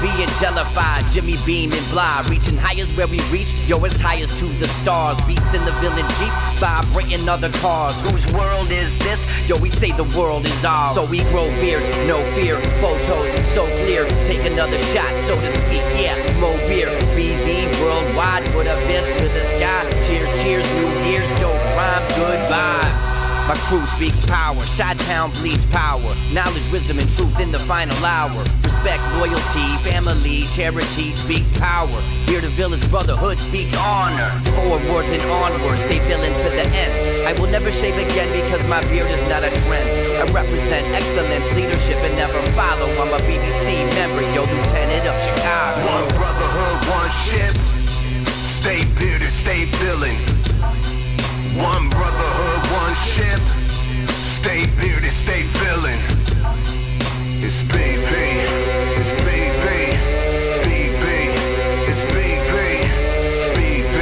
being jellified, Jimmy Beam and Bly, reaching highest where we reach, yo, as high as to the stars. Beats in the villain Jeep, vibrating other cars. Whose world is this? Yo, we say the world is ours. So we grow beards, no fear, photos so clear. Take another shot, so to speak, yeah, more beer. BV worldwide, put a fist to the sky. Cheers, cheers, New Year's, dope rhyme, good vibes. My crew speaks power, Chi-Town bleeds power. Knowledge, wisdom, and truth in the final hour. Respect, loyalty, family, charity speaks power. Here the village brotherhood speaks honor. Forwards and onwards, stay villain to the end. I will never shave again because my beard is not a trend. I represent excellence, leadership, and never follow. I'm a BBC member, yo, lieutenant of Chicago. One brotherhood, one ship. Stay bearded, stay villain. One brotherhood, one ship. Stay bearded, stay villain. It's BV, it's BV, it's BV, it's BV, it's BV,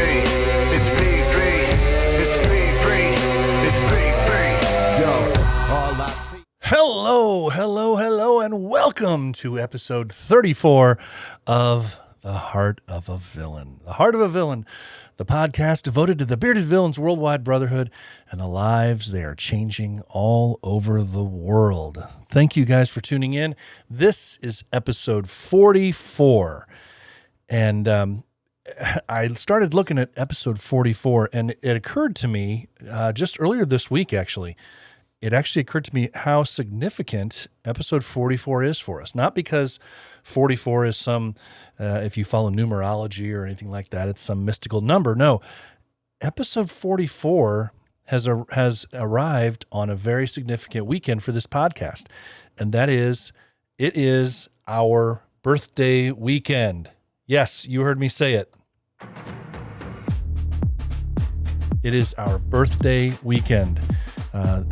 it's BV, it's BV, it's BV. Yo, all I see. Hello, and welcome to episode 34 of The Heart of a Villain. The Heart of a Villain, the podcast devoted to the bearded villains' worldwide brotherhood and the lives they are changing all over the world. Thank you guys for tuning in. This is episode 44. And I started looking at episode 44, and it occurred to me just earlier this week, actually. It actually occurred to me how significant episode 44 is for us. Not because 44 is some, if you follow numerology or anything like that, it's some mystical number. No, episode 44 has arrived on a very significant weekend for this podcast. And that is, it is our birthday weekend. Yes, you heard me say it. It is our birthday weekend.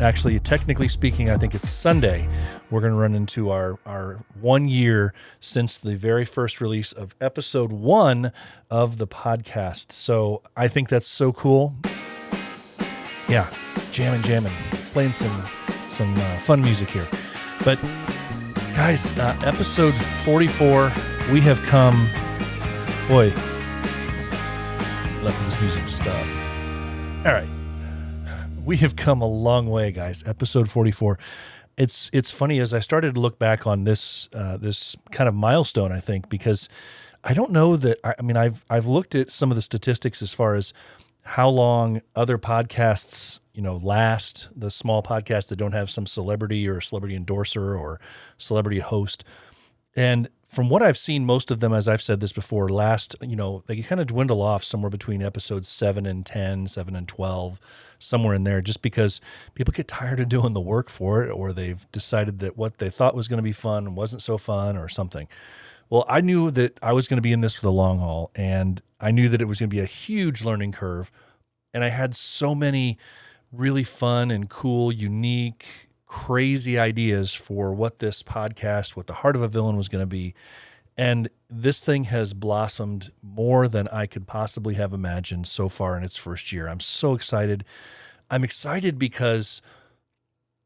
Actually, technically speaking, I think it's Sunday. We're going to run into our 1 year since the very first release of episode 1 of the podcast. So I think that's so cool. Yeah, jamming, playing some fun music here. But guys, episode 44, we have come. Boy, left this music to stop. All right. We have come a long way, guys. Episode 44. It's funny as I started to look back on this this kind of milestone, I think, because I don't know that I've looked at some of the statistics as far as how long other podcasts, last, the small podcasts that don't have some celebrity or celebrity endorser or celebrity host. And from what I've seen, most of them, as I've said this before, last, they kind of dwindle off somewhere between episodes 7 and 10, 7 and 12, somewhere in there, just because people get tired of doing the work for it, or they've decided that what they thought was going to be fun wasn't so fun or something. Well, I knew that I was going to be in this for the long haul, and I knew that it was going to be a huge learning curve. And I had so many really fun and cool, unique, crazy ideas for what this podcast, what the Heart of a Villain was going to be. And this thing has blossomed more than I could possibly have imagined so far in its first year. I'm so excited. I'm excited because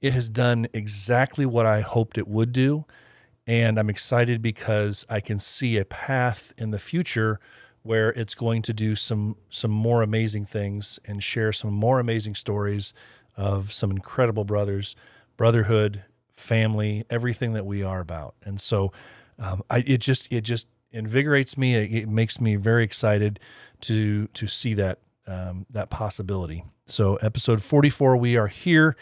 it has done exactly what I hoped it would do. And I'm excited because I can see a path in the future where it's going to do some more amazing things and share some more amazing stories of some incredible brothers, brotherhood, family, everything that we are about. And so it just invigorates me. It makes me very excited to see that possibility. So episode 44, we are here.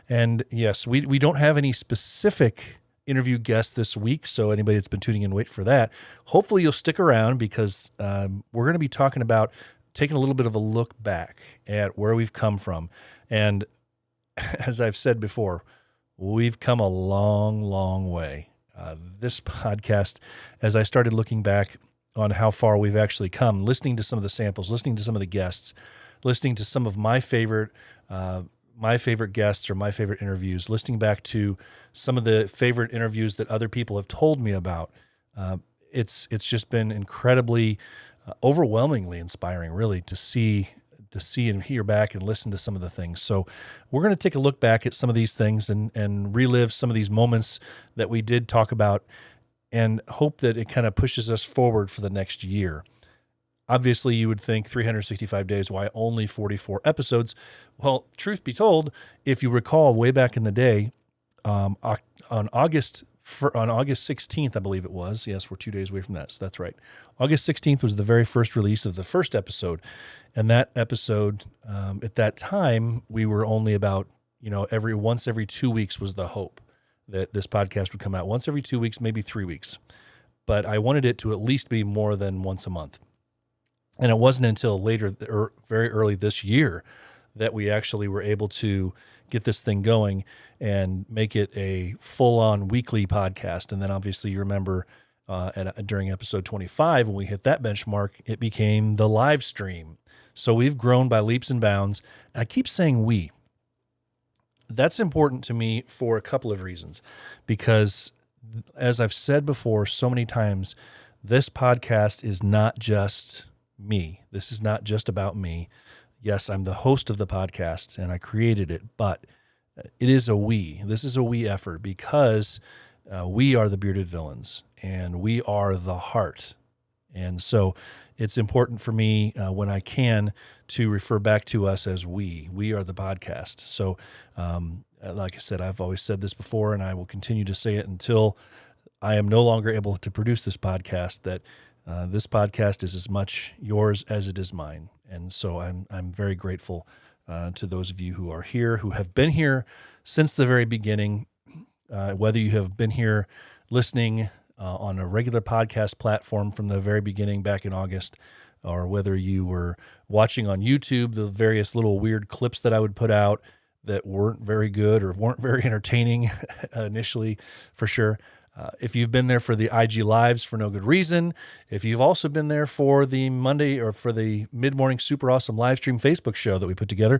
And yes, we don't have any specific interview guest this week, so anybody that's been tuning in, wait for that. Hopefully you'll stick around because we're going to be talking about taking a little bit of a look back at where we've come from. And as I've said before, we've come a long, long way. This podcast, as I started looking back on how far we've actually come, listening to some of the samples, listening to some of the guests, listening to some of my favorite guests or my favorite interviews, listening back to some of the favorite interviews that other people have told me about. It's just been incredibly, overwhelmingly inspiring, really, to see and hear back and listen to some of the things. So we're going to take a look back at some of these things and relive some of these moments that we did talk about and hope that it kind of pushes us forward for the next year. Obviously, you would think 365 days, why only 44 episodes? Well, truth be told, if you recall way back in the day, on August 16th, I believe it was. Yes, we're 2 days away from that, so that's right. August 16th was the very first release of the first episode, and that episode, at that time, we were only about, once every 2 weeks was the hope that this podcast would come out. Once every 2 weeks, maybe 3 weeks. But I wanted it to at least be more than once a month. And it wasn't until later, or very early this year, that we actually were able to get this thing going and make it a full-on weekly podcast. And then obviously you remember during episode 25, when we hit that benchmark, it became the live stream. So we've grown by leaps and bounds. I keep saying we. That's important to me for a couple of reasons, because as I've said before so many times, this podcast is not just me. This is not just about me. Yes, I'm the host of the podcast and I created it, but it is a we. This is a we effort because we are the bearded villains and we are the heart. And so it's important for me when I can to refer back to us as we. We are the podcast. So like I said, I've always said this before and I will continue to say it until I am no longer able to produce this podcast, that this podcast is as much yours as it is mine. And so I'm very grateful to those of you who are here, who have been here since the very beginning, whether you have been here listening on a regular podcast platform from the very beginning back in August, or whether you were watching on YouTube, the various little weird clips that I would put out that weren't very good or weren't very entertaining initially, for sure. If you've been there for the IG Lives for no good reason, if you've also been there for the Monday or for the mid-morning super awesome live stream Facebook show that we put together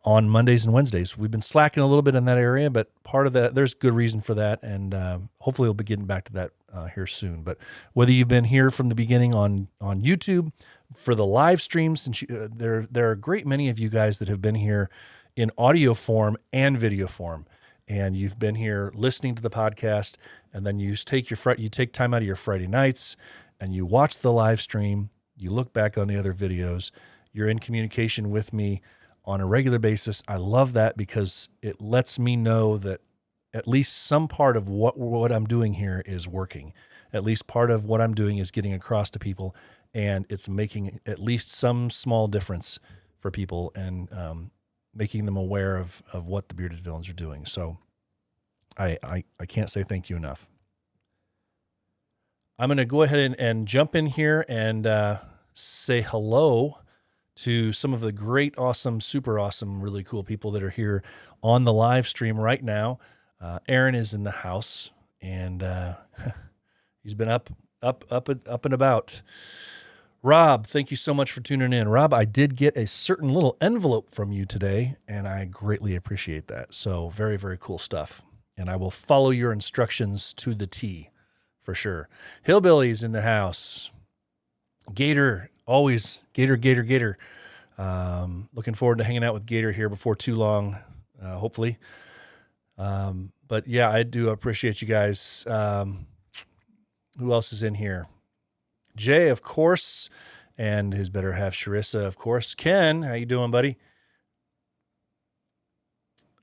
on Mondays and Wednesdays, we've been slacking a little bit in that area, but part of that, there's good reason for that, and hopefully we'll be getting back to that here soon. But whether you've been here from the beginning on YouTube, for the live streams, since there are a great many of you guys that have been here in audio form and video form, and you've been here listening to the podcast, and then you take time out of your Friday nights and you watch the live stream, you look back on the other videos, you're in communication with me on a regular basis. I love that because it lets me know that at least some part of what I'm doing here is working. At least part of what I'm doing is getting across to people, and it's making at least some small difference for people, and making them aware of what the Bearded Villains are doing. So I can't say thank you enough. I'm going to go ahead and jump in here and say hello to some of the great, awesome, super awesome, really cool people that are here on the live stream right now. Aaron is in the house, and he's been up and about. Rob, thank you so much for tuning in. Rob, I did get a certain little envelope from you today, and I greatly appreciate that. So very, very cool stuff. And I will follow your instructions to the T for sure. Hillbilly's in the house. Gator, always Gator. Looking forward to hanging out with Gator here before too long, hopefully. But yeah, I do appreciate you guys. Who else is in here? Jay, of course, and his better half, Sharissa, of course. Ken, how you doing, buddy?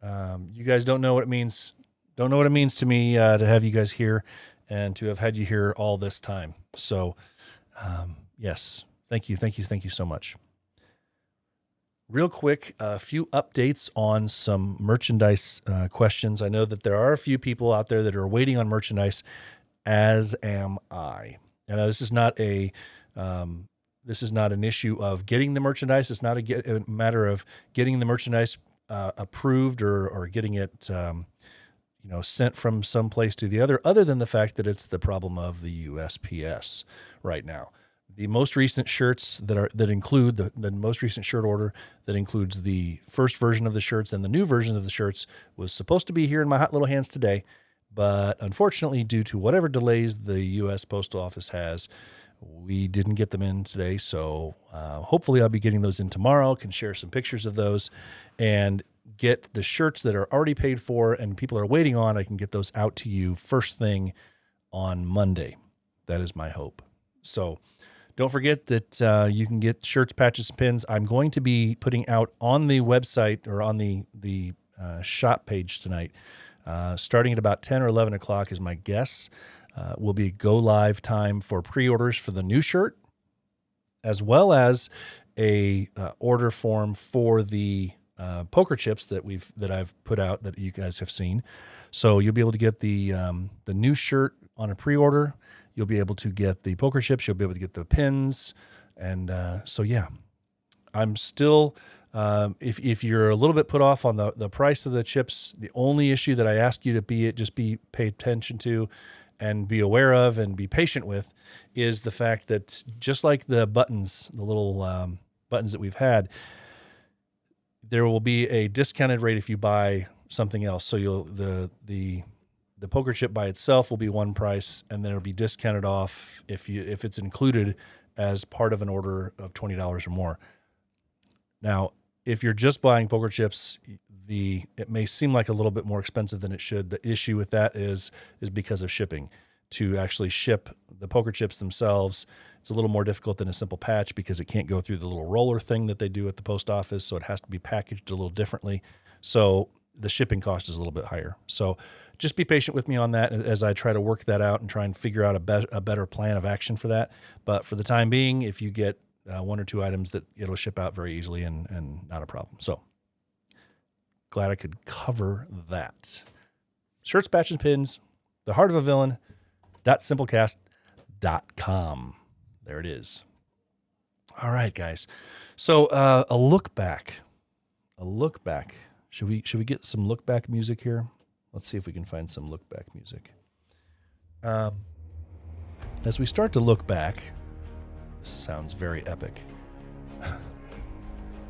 You guys don't know what it means. Don't know what it means to me to have you guys here and to have had you here all this time. So, yes, thank you so much. Real quick, a few updates on some merchandise questions. I know that there are a few people out there that are waiting on merchandise, as am I. And this is not an issue of getting the merchandise. It's not a matter of getting the merchandise approved or getting it sent from some place to the other than the fact that it's the problem of the USPS right now. The most recent shirts that include the most recent shirt order that includes the first version of the shirts and the new version of the shirts was supposed to be here in my hot little hands today, but unfortunately, due to whatever delays the U.S. Postal Office has, we didn't get them in today. So hopefully I'll be getting those in tomorrow, can share some pictures of those, and get the shirts that are already paid for and people are waiting on. I can get those out to you first thing on Monday. That is my hope. So don't forget that you can get shirts, patches, and pins. I'm going to be putting out on the website or on the shop page tonight, starting at about 10 or 11 o'clock is my guess, will be go live time for pre-orders for the new shirt, as well as a order form for the poker chips that I've put out that you guys have seen. So you'll be able to get the new shirt on a pre-order. You'll be able to get the poker chips. You'll be able to get the pins. And so, yeah, I'm still, if you're a little bit put off on the price of the chips, the only issue that I ask you to pay attention to and be aware of and be patient with is the fact that just like the buttons, the little buttons that we've had, there will be a discounted rate if you buy something else. So the poker chip by itself will be one price, and then it'll be discounted off if it's included as part of an order of $20 or more. Now, if you're just buying poker chips, it may seem like a little bit more expensive than it should. The issue with that is because of shipping. To actually ship the poker chips themselves, it's a little more difficult than a simple patch because it can't go through the little roller thing that they do at the post office, so it has to be packaged a little differently. So the shipping cost is a little bit higher. So just be patient with me on that as I try to work that out and try and figure out a better plan of action for that. But for the time being, if you get one or two items, that it'll ship out very easily and not a problem. So glad I could cover that. Shirts, patches, pins, The Heart of a Villain, .simplecast.com. There it is. All right, guys. So a look back. Should we get some look back music here? Let's see if we can find some look back music. As we start to look back, this sounds very epic.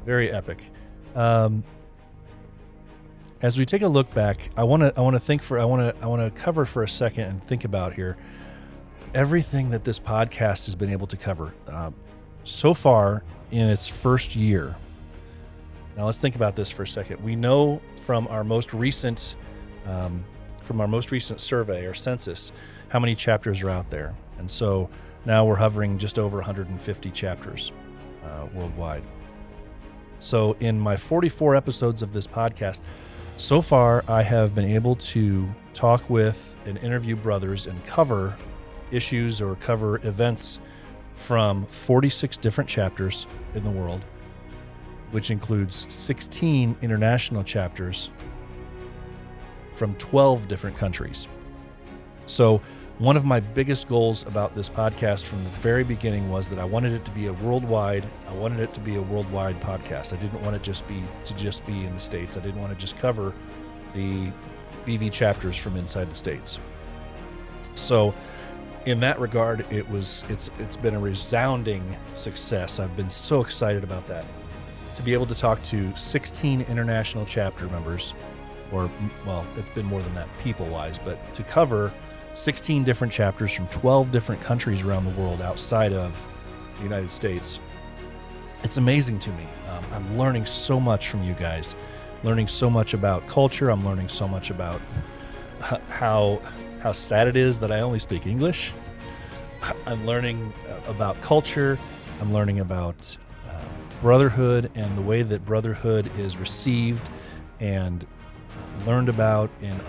Very epic. As we take a look back, I want to cover for a second and think about here everything that this podcast has been able to cover so far in its first year. Now let's think about this for a second. We know from our most recent survey or census how many chapters are out there, and so now we're hovering just over 150 chapters worldwide. So in my 44 episodes of this podcast, so far I have been able to talk with and interview brothers and cover issues or cover events from 46 different chapters in the world, which includes 16 international chapters from 12 different countries. So one of my biggest goals about this podcast from the very beginning was that I wanted it to be a worldwide podcast. I didn't want it to just be in the States. I didn't want to just cover the BV chapters from inside the States. So in that regard, it's been a resounding success. I've been so excited about that. To be able to talk to 16 international chapter members, or, well, it's been more than that people-wise, but to cover 16 different chapters from 12 different countries around the world outside of the United States, it's amazing to me. I'm learning so much from you guys, learning so much about culture. I'm learning so much about how sad it is that I only speak English. I'm learning about culture. I'm learning about brotherhood and the way that brotherhood is received and learned about in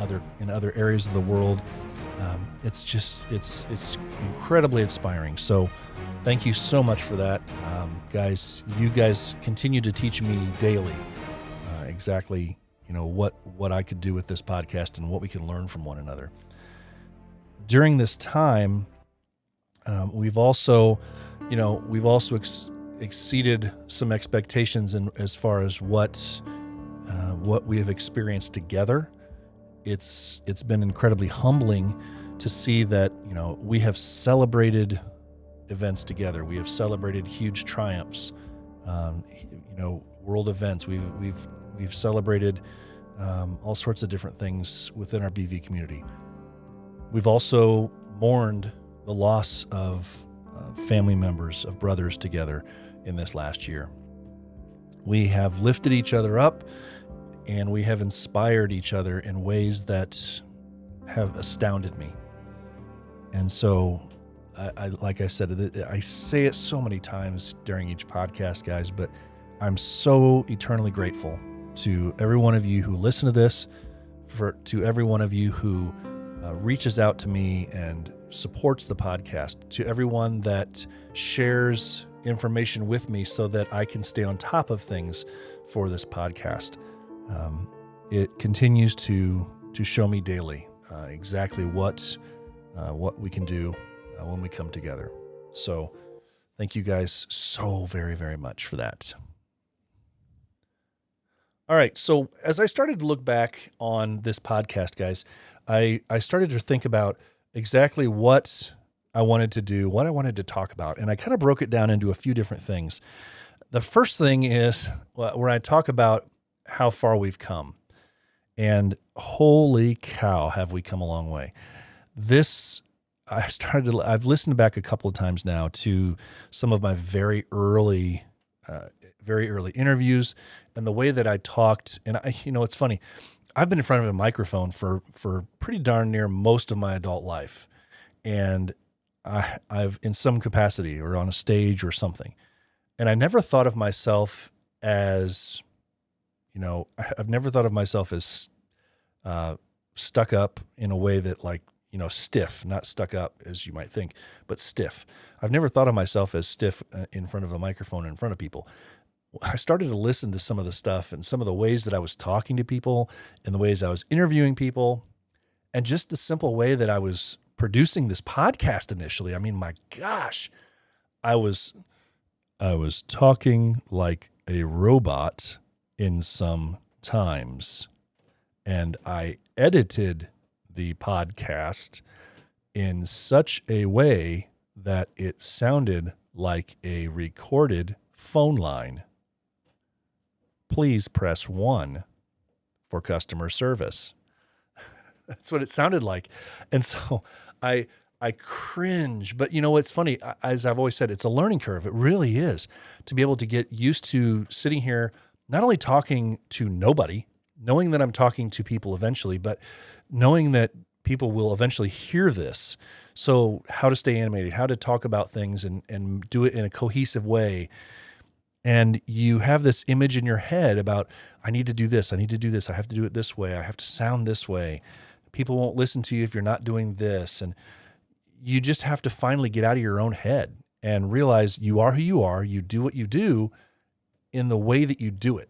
other areas of the world. It's incredibly inspiring. So thank you so much for that, guys. You guys continue to teach me daily exactly what I could do with this podcast and what we can learn from one another. During this time, we've also exceeded some expectations as far as what we have experienced together. It's been incredibly humbling to see that we have celebrated events together. We have celebrated huge triumphs, world events. We've celebrated all sorts of different things within our BV community. We've also mourned the loss of family members, of brothers together in this last year. We have lifted each other up, and we have inspired each other in ways that have astounded me. And so, like I said, I say it so many times during each podcast, guys, but I'm so eternally grateful to every one of you who listen to this, to every one of you who reaches out to me and supports the podcast, to everyone that shares information with me so that I can stay on top of things for this podcast. It continues to show me daily exactly what we can do when we come together. So thank you guys so very, very much for that. All right. So as I started to look back on this podcast, guys, I started to think about exactly what I wanted to do, what I wanted to talk about. And I kind of broke it down into a few different things. The first thing is where I talk about how far we've come. And holy cow, have we come a long way. I've listened back a couple of times now to some of my very early interviews and the way that I talked. And it's funny. I've been in front of a microphone for pretty darn near most of my adult life. And I've in some capacity or on a stage or something. And I never thought of myself as, I've never thought of myself as stuck up in a way that stiff, not stuck up as you might think, but stiff. I've never thought of myself as stiff in front of a microphone in front of people. I started to listen to some of the stuff and some of the ways that I was talking to people and the ways I was interviewing people and just the simple way that I was producing this podcast initially. I mean, my gosh, I was talking like a robot in some times, and I edited the podcast in such a way that it sounded like a recorded phone line. Please press 1 for customer service. That's what it sounded like. And so I cringe, but it's funny. As I've always said, it's a learning curve. It really is, to be able to get used to sitting here, not only talking to nobody, knowing that I'm talking to people eventually, but knowing that people will eventually hear this. So how to stay animated, how to talk about things and do it in a cohesive way. And you have this image in your head about, I need to do this, I need to do this, I have to do it this way, I have to sound this way. People won't listen to you if you're not doing this. And you just have to finally get out of your own head and realize you are who you are, you do what you do in the way that you do it.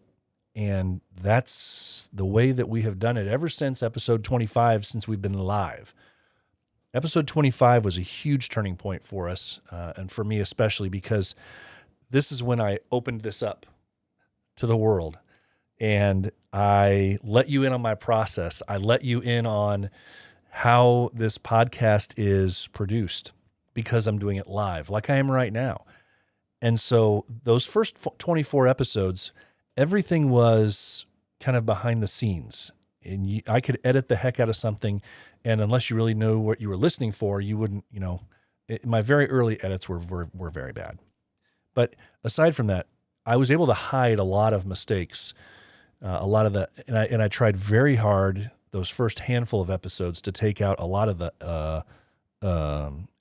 And that's the way that we have done it ever since episode 25, since we've been live. Episode 25 was a huge turning point for us, and for me especially, because this is when I opened this up to the world. And I let you in on my process. I let you in on how this podcast is produced because I'm doing it live, like I am right now. And so those first 24 episodes, everything was kind of behind the scenes. And I could edit the heck out of something, and unless you really know what you were listening for, you wouldn't, my very early edits were very bad. But aside from that, I was able to hide a lot of mistakes, a lot of the, and I tried very hard those first handful of episodes to take out a lot of the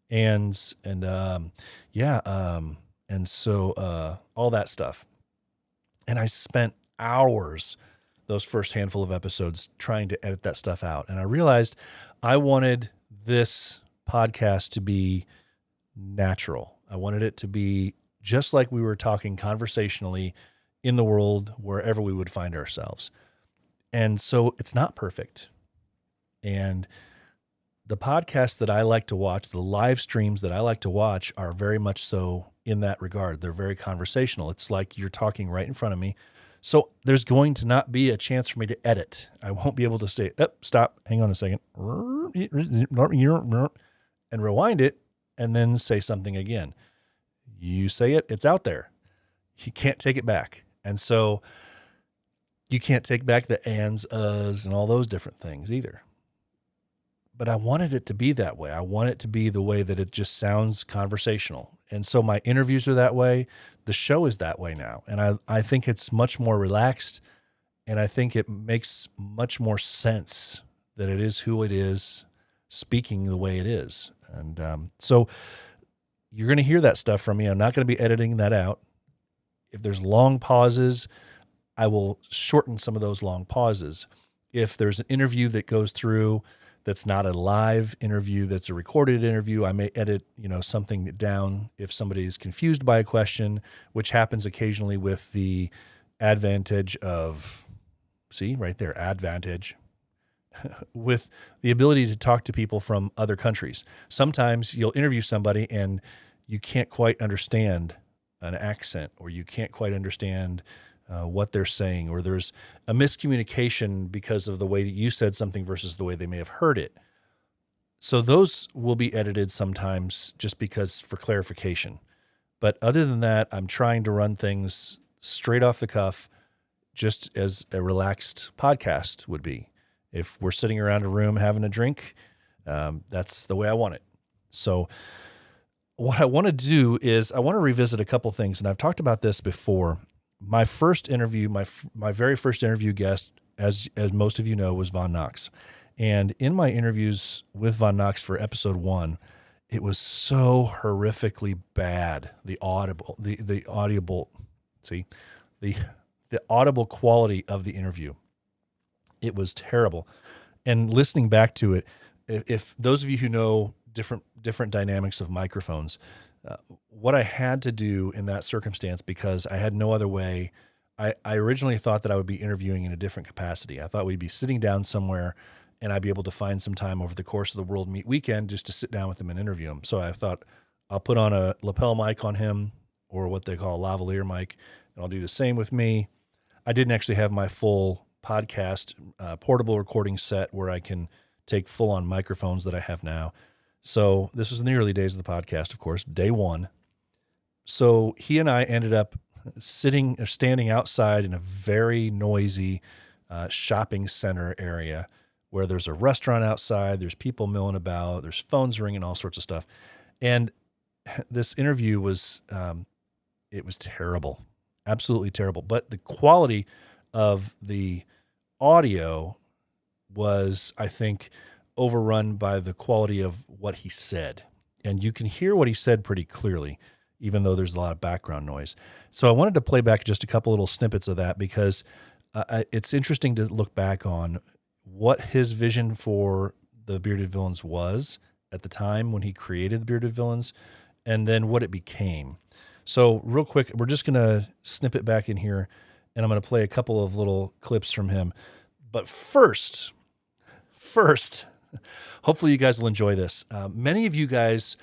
ands and and so all that stuff. And I spent hours those first handful of episodes trying to edit that stuff out. And I realized I wanted this podcast to be natural. I wanted it to be just like we were talking conversationally in the world, wherever we would find ourselves. And so it's not perfect. And the podcasts that I like to watch, the live streams that I like to watch, are very much so in that regard. They're very conversational. It's like you're talking right in front of me. So there's going to not be a chance for me to edit. I won't be able to say, stop, hang on a second, and rewind it, and then say something again. You say it, it's out there. You can't take it back. And so you can't take back the ands, uhs, and all those different things either. But I wanted it to be that way. I want it to be the way that it just sounds conversational. And so my interviews are that way. The show is that way now. And I think it's much more relaxed, and I think it makes much more sense that it is who it is, speaking the way it is. And so you're going to hear that stuff from me. I'm not going to be editing that out. If there's long pauses, I will shorten some of those long pauses. If there's an interview that goes through that's not a live interview, that's a recorded interview, I may edit, something down if somebody is confused by a question, which happens occasionally with the advantage of, see right there, advantage, with the ability to talk to people from other countries. Sometimes you'll interview somebody and you can't quite understand an accent, or you can't quite understand what they're saying, or there's a miscommunication because of the way that you said something versus the way they may have heard it. So those will be edited sometimes just because for clarification. But other than that, I'm trying to run things straight off the cuff, just as a relaxed podcast would be. If we're sitting around a room having a drink, that's the way I want it. So what I want to do is I want to revisit a couple things, and I've talked about this before. My first interview, my very first interview guest, as most of you know, was Von Knox. And in my interviews with Von Knox for episode 1, it was so horrifically bad. The audible quality of the interview. It was terrible. And listening back to it, if those of you who know different dynamics of microphones, what I had to do in that circumstance, because I had no other way, I originally thought that I would be interviewing in a different capacity. I thought we'd be sitting down somewhere and I'd be able to find some time over the course of the World Meat Weekend just to sit down with him and interview him. So I thought I'll put on a lapel mic on him, or what they call a lavalier mic, and I'll do the same with me. I didn't actually have my full podcast portable recording set where I can take full-on microphones that I have now. So this was in the early days of the podcast, of course, day 1. So he and I ended up standing outside in a very noisy shopping center area where there's a restaurant outside, there's people milling about, there's phones ringing, all sorts of stuff. And this interview was, it was terrible, absolutely terrible. But the quality of the audio was, I think, overrun by the quality of what he said. And you can hear what he said pretty clearly, even though there's a lot of background noise. So I wanted to play back just a couple little snippets of that, because it's interesting to look back on what his vision for the Bearded Villains was at the time when he created the Bearded Villains, and then what it became. So real quick, we're just going to snip it back in here, and I'm going to play a couple of little clips from him. But first, hopefully you guys will enjoy this. Many of you guys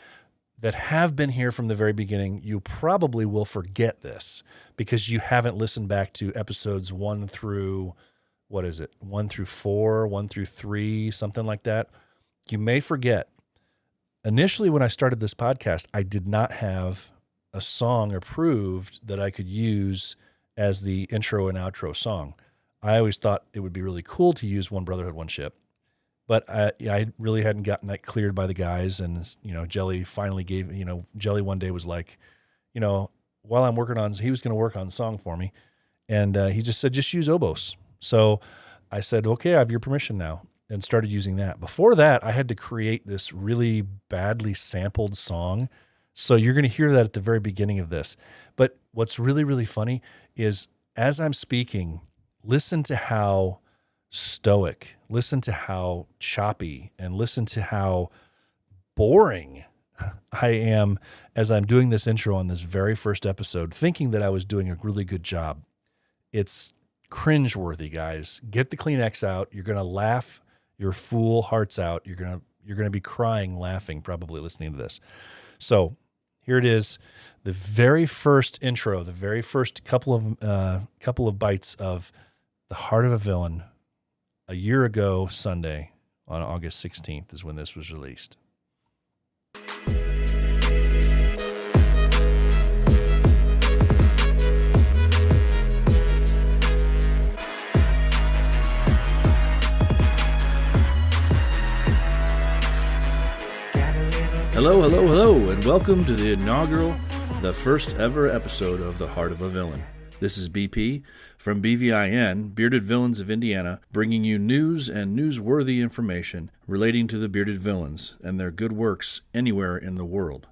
that have been here from the very beginning, you probably will forget this because you haven't listened back to episodes 1 through, 1 through 4, 1 through 3, something like that. You may forget. Initially, when I started this podcast, I did not have a song approved that I could use as the intro and outro song. I always thought it would be really cool to use One Brotherhood, One Ship. But I really hadn't gotten that cleared by the guys. And, Jelly finally gave, Jelly one day was like, while I'm working on, he was going to work on a song for me. And he just said, just use oboes. So I said, okay, I have your permission now, and started using that. Before that, I had to create this really badly sampled song. So you're going to hear that at the very beginning of this. But what's really, really funny is as I'm speaking, listen to how stoic, listen to how choppy, and listen to how boring I am as I'm doing this intro on this very first episode, thinking that I was doing a really good job. It's cringeworthy, guys. Get the Kleenex out. You're going to laugh your fool hearts out. You're going to be crying, laughing, probably listening to this. So here it is, the very first intro, the very first couple of bites of The Heart of a Villain. A year ago Sunday, on August 16th, is when this was released. Hello, and welcome to the inaugural, the first ever episode of The Heart of a Villain. This is BP from BVIN, Bearded Villains of Indiana, bringing you news and newsworthy information relating to the Bearded Villains and their good works anywhere in the world.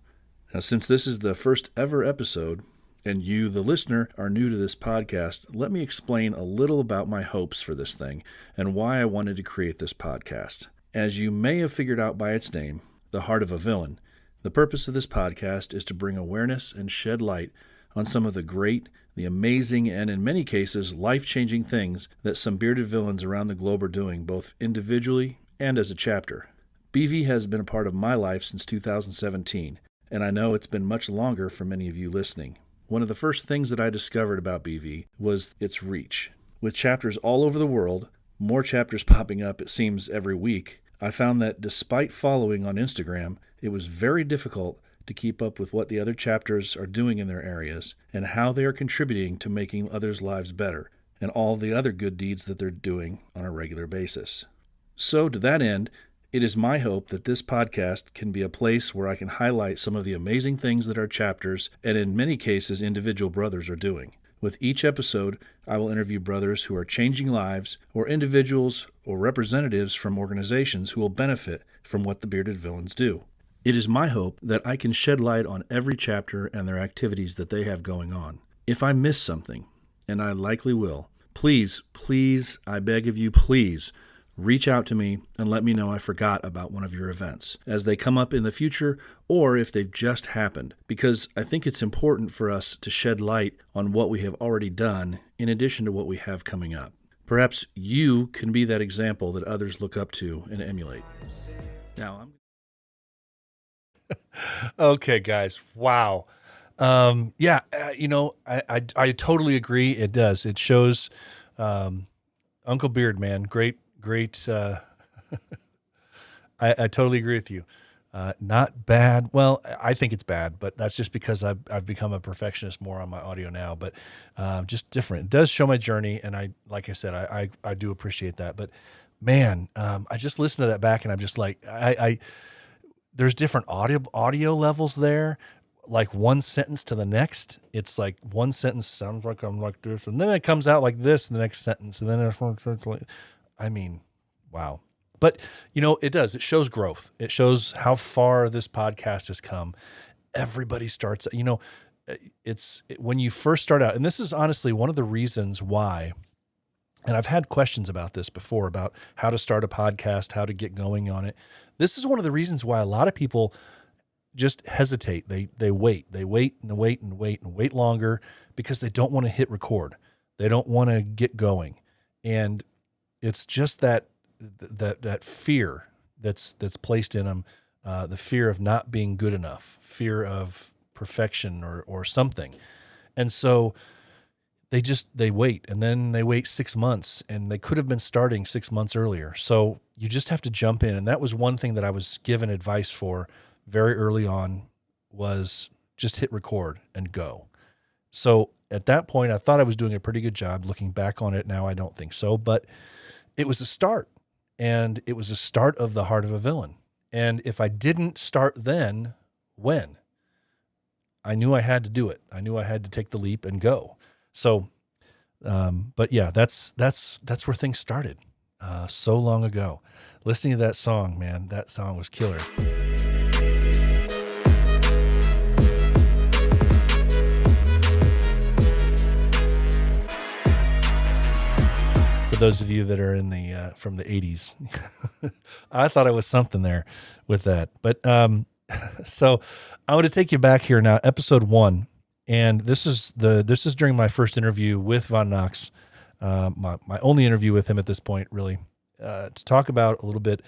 Now, since this is the first ever episode, and you, the listener, are new to this podcast, let me explain a little about my hopes for this thing and why I wanted to create this podcast. As you may have figured out by its name, The Heart of a Villain, the purpose of this podcast is to bring awareness and shed light on some of the great, the amazing, and in many cases, life-changing things that some bearded villains around the globe are doing, both individually and as a chapter. BV has been a part of my life since 2017, and I know it's been much longer for many of you listening. One of the first things that I discovered about BV was its reach. With chapters all over the world, more chapters popping up, it seems, every week, I found that despite following on Instagram, it was very difficult to keep up with what the other chapters are doing in their areas and how they are contributing to making others' lives better and all the other good deeds that they're doing on a regular basis. So, to that end, it is my hope that this podcast can be a place where I can highlight some of the amazing things that our chapters, and in many cases individual brothers, are doing. With each episode, I will interview brothers who are changing lives, or individuals or representatives from organizations who will benefit from what the Bearded Villains do. It is my hope that I can shed light on every chapter and their activities that they have going on. If I miss something, and I likely will, please, I beg of you, please, reach out to me and let me know I forgot about one of your events as they come up in the future or if they've just happened, because I think it's important for us to shed light on what we have already done in addition to what we have coming up. Perhaps you can be that example that others look up to and emulate. Now, okay, guys. Wow. I totally agree. It does. It shows Uncle Beard, man. Great. I totally agree with you. Not bad. Well, I think it's bad, but that's just because I've become a perfectionist more on my audio now, but just different. It does show my journey, and like I said, I do appreciate that. But man, I just listened to that back, and I'm just like, there's different audio levels there. Like one sentence to the next, it's like one sentence sounds like I'm like this, and then it comes out like this in the next sentence, and then it's like, I mean, wow. But, it does. It shows growth. It shows how far this podcast has come. Everybody starts, when you first start out, and this is honestly one of the reasons why, and I've had questions about this before, about how to start a podcast, how to get going on it. This is one of the reasons why a lot of people just hesitate. They wait longer because they don't want to hit record. They don't want to get going. And it's just that fear that's placed in them, the fear of not being good enough, fear of perfection or something. And so they wait, and then they wait 6 months, and they could have been starting 6 months earlier. So you just have to jump in. And that was one thing that I was given advice for very early on, was just hit record and go. So at that point, I thought I was doing a pretty good job. Looking back on it now, I don't think so, but it was a start, and it was a start of the Heart of a Villain. And if I didn't start then, when? I knew I had to do it. I knew I had to take the leap and go. So, but yeah, that's where things started so long ago. Listening to that song, man, that song was killer. For those of you that are in the from the 80s, I thought I was something there with that. But so I want to take you back here now, episode 1, and this is during my first interview with Von Knox, my only interview with him at this point, really, to talk about a little bit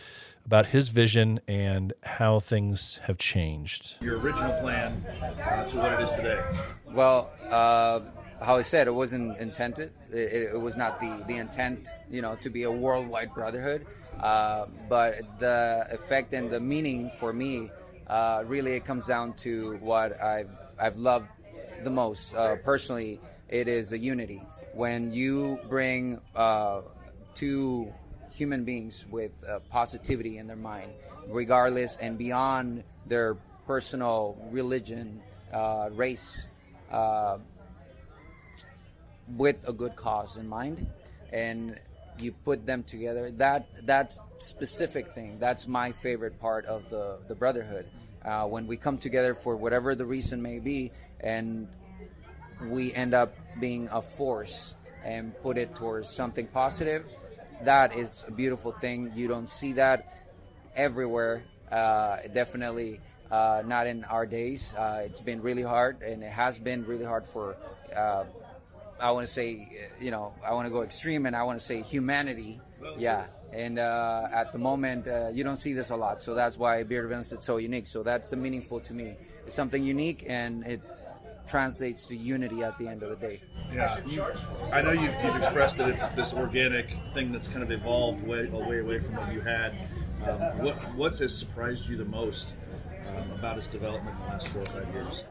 about his vision and how things have changed. Your original plan to what it is today. Well, how I said, it wasn't intended. It was not the intent, to be a worldwide brotherhood. But the effect and the meaning for me, really, it comes down to what I've loved the most personally. It is the unity. When you bring two human beings with positivity in their mind, regardless and beyond their personal religion, race, with a good cause in mind, and you put them together. That specific thing, that's my favorite part of the brotherhood. When we come together for whatever the reason may be, and we end up being a force and put it towards something positive, that is a beautiful thing. You don't see that everywhere. Definitely not in our days. It's been really hard, and it has been really hard for, I want to say, I want to go extreme, and I want to say humanity. Yeah. And at the moment, you don't see this a lot. So that's why Bearded Villains is so unique. So that's the meaningful to me. It's something unique, and it translates to unity at the end of the day. Yeah, I know you've expressed that it's this organic thing that's kind of evolved way away from what you had. What has surprised you the most about its development in the last 4 or 5 years?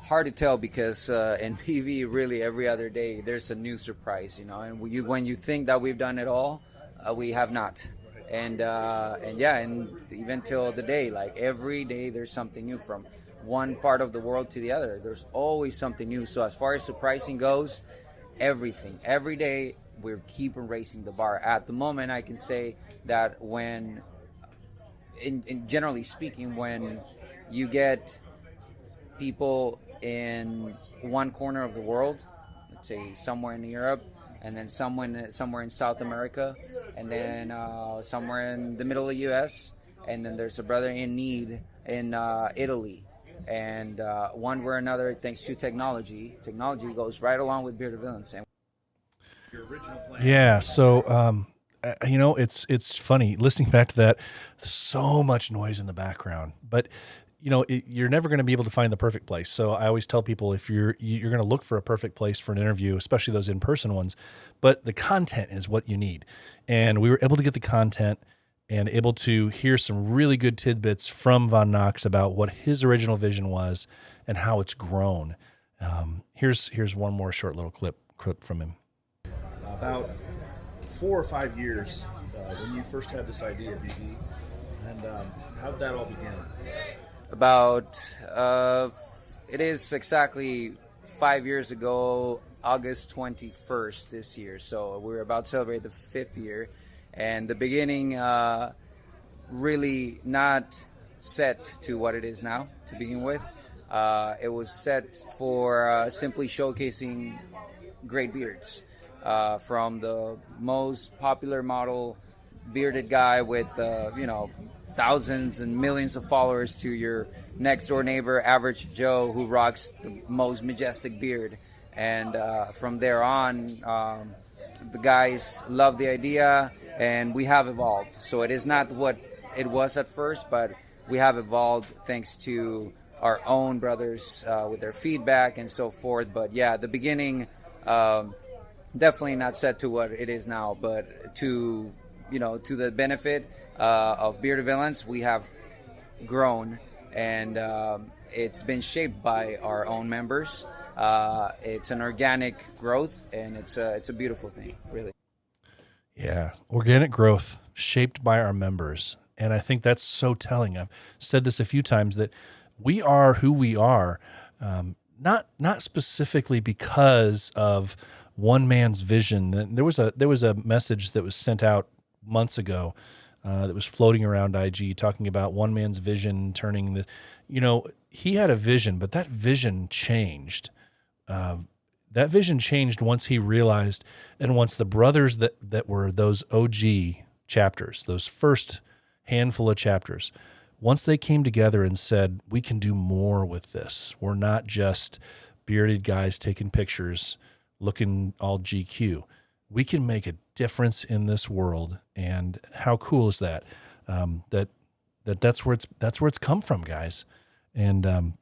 Hard to tell, because in PV, really every other day there's a new surprise, and when you think that we've done it all, we have not. And even till the day, like every day there's something new, from one part of the world to the other. There's always something new. So as far as surprising goes, everything, every day we're keeping raising the bar. At the moment, I can say that when, in generally speaking, when you get people in one corner of the world, let's say somewhere in Europe, and then somewhere in South America, and then somewhere in the middle of the U.S., and then there's a brother in need in Italy. And one way or another, thanks to technology goes right along with Bearded Villains. And Your original plan. Yeah. So, it's funny listening back to that. So much noise in the background, but you're never going to be able to find the perfect place. So I always tell people, if you're going to look for a perfect place for an interview, especially those in-person ones, but the content is what you need. And we were able to get the content and able to hear some really good tidbits from Von Knox about what his original vision was and how it's grown. Here's one more short little clip from him. About 4 or 5 years when you first had this idea, BB, and how did that all begin? About it is exactly 5 years ago, August 21st this year. So we're about to celebrate the 5th year. And the beginning, really not set to what it is now to begin with. It was set for simply showcasing great beards, from the most popular model bearded guy with thousands and millions of followers, to your next door neighbor, average Joe, who rocks the most majestic beard. And from there on, the guys love the idea, and we have evolved. So it is not what it was at first, but we have evolved thanks to our own brothers with their feedback and so forth. But yeah, the beginning, definitely not set to what it is now, but to the benefit of Bearded Villains, we have grown, and it's been shaped by our own members. It's an organic growth, and it's a beautiful thing, really. Yeah, organic growth shaped by our members. And I think that's so telling. I've said this a few times, that we are who we are, not specifically because of one man's vision. There was a message that was sent out months ago that was floating around IG, talking about one man's vision turning the, he had a vision, but that vision changed. That vision changed once he realized, and once the brothers that were those OG chapters, those first handful of chapters, once they came together and said, we can do more with this. We're not just bearded guys taking pictures, looking all GQ. We can make a difference in this world. And how cool is that? That's where it's come from, guys. And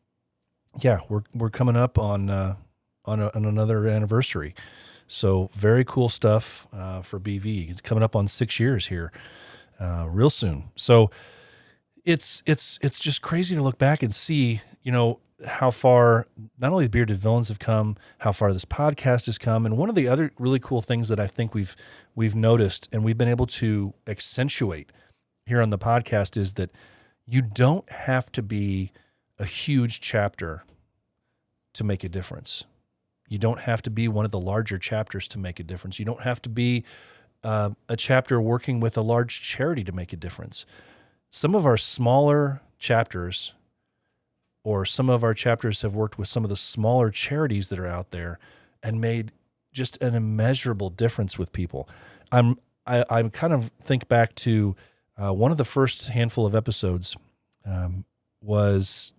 we're coming up on another anniversary. So very cool stuff for BV. It's coming up on 6 years here real soon. So it's just crazy to look back and see, how far not only the Bearded Villains have come, how far this podcast has come. And one of the other really cool things that I think we've noticed and we've been able to accentuate here on the podcast is that you don't have to be a huge chapter to make a difference. You don't have to be one of the larger chapters to make a difference. You don't have to be a chapter working with a large charity to make a difference. Some of our smaller chapters, or some of our chapters have worked with some of the smaller charities that are out there and made just an immeasurable difference with people. I kind of think back to one of the first handful of episodes was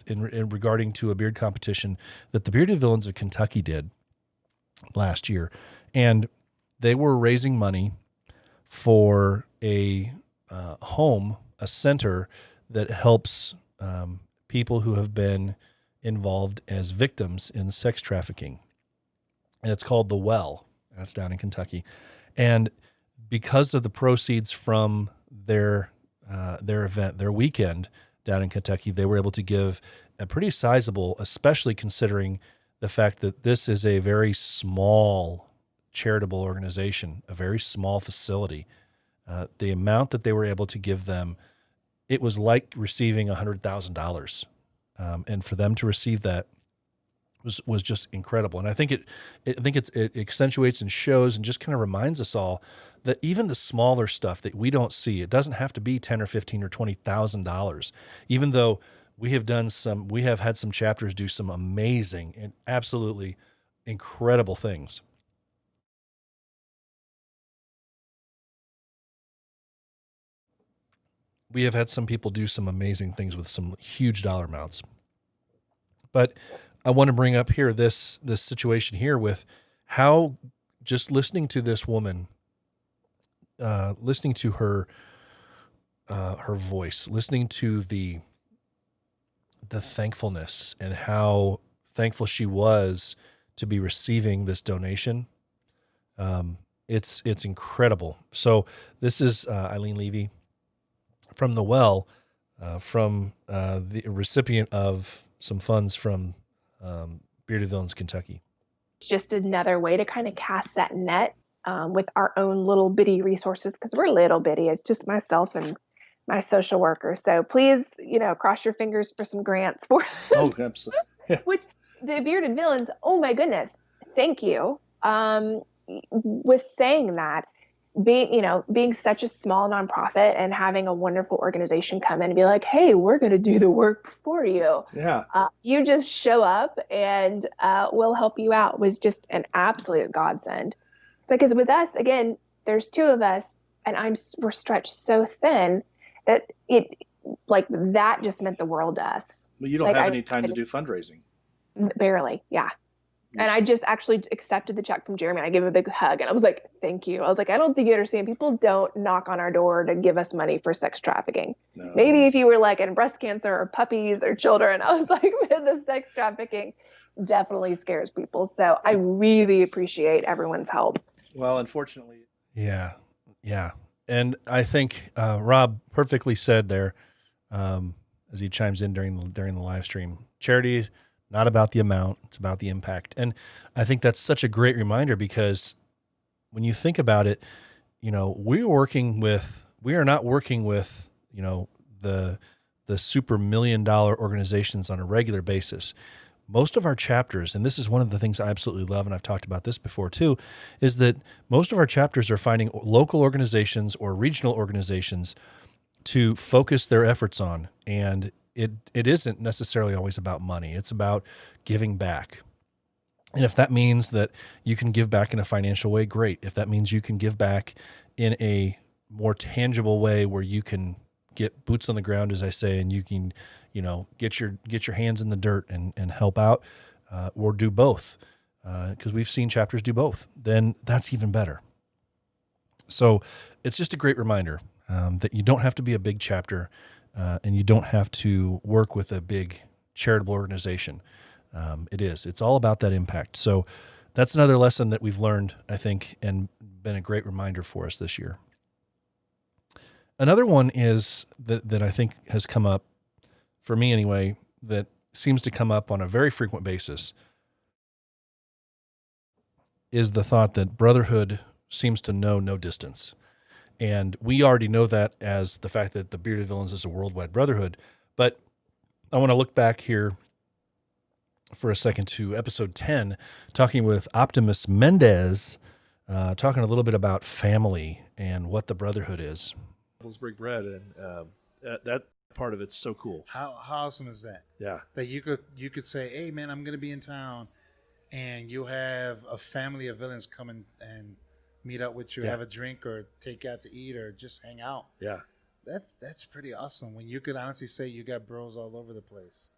in regarding to a beard competition that the Bearded Villains of Kentucky did last year. And they were raising money for a home, a center that helps people who have been involved as victims in sex trafficking. And it's called The Well. That's down in Kentucky. And because of the proceeds from their event, their weekend down in Kentucky, they were able to give a pretty sizable, especially considering the fact that this is a very small charitable organization, a very small facility. The amount that they were able to give them, it was like receiving $100,000. And for them to receive that was just incredible. And I think it accentuates and shows and just kind of reminds us all that even the smaller stuff that we don't see, it doesn't have to be $10 or $15 or $20,000. Even though we have had some chapters do some amazing and absolutely incredible things. We have had some people do some amazing things with some huge dollar amounts. But I want to bring up here this situation here with how just listening to this woman, listening to her voice, listening to the thankfulness and how thankful she was to be receiving this donation. It's incredible. So this is Eileen Levy from The Well, from the recipient of some funds from Bearded Villains, Kentucky. It's just another way to kind of cast that net with our own little bitty resources, because we're little bitty. It's just myself and my social worker. So please, cross your fingers for some grants for Oh, absolutely. Yeah. which the Bearded Villains. Oh my goodness, thank you. With saying that, being such a small nonprofit and having a wonderful organization come in and be like, hey, we're going to do the work for you. Yeah. You just show up and we'll help you out was just an absolute godsend. Because with us, again, there's two of us and we're stretched so thin that that just meant the world to us. Well, you don't have any time to do fundraising. Barely. Yeah. And I just actually accepted the check from Jeremy and I gave him a big hug and I was like, thank you. I was like, I don't think you understand. People don't knock on our door to give us money for sex trafficking. No. Maybe if you were like in breast cancer or puppies or children, I was like, the sex trafficking definitely scares people. So I really appreciate everyone's help. Well, unfortunately. Yeah. Yeah. And I think Rob perfectly said there, as he chimes in during the live stream, charity, not about the amount, it's about the impact. And I think that's such a great reminder because when you think about it, we are not working with, the super $1 million organizations on a regular basis. Most of our chapters, and this is one of the things I absolutely love, and I've talked about this before too, is that most of our chapters are finding local organizations or regional organizations to focus their efforts on. And it isn't necessarily always about money. It's about giving back. And if that means that you can give back in a financial way, great. If that means you can give back in a more tangible way where you can get boots on the ground, as I say, and you can, get your hands in the dirt and help out, or do both, because we've seen chapters do both, then that's even better. So it's just a great reminder that you don't have to be a big chapter. And you don't have to work with a big charitable organization. It's all about that impact. So that's another lesson that we've learned, I think, and been a great reminder for us this year. Another one is that I think has come up, for me anyway, that seems to come up on a very frequent basis, is the thought that brotherhood seems to know no distance. And we already know that as the fact that the Bearded Villains is a worldwide brotherhood. But I want to look back here for a second to episode 10, talking with Optimus Mendez, talking a little bit about family and what the brotherhood is. Let's break bread, and that part of it's so cool. How awesome is that? Yeah. That you could say, hey man, I'm gonna be in town, and you have a family of villains come and meet up with you, have a drink or take out to eat or just hang out. Yeah. That's pretty awesome. When you could honestly say you got bros all over the place,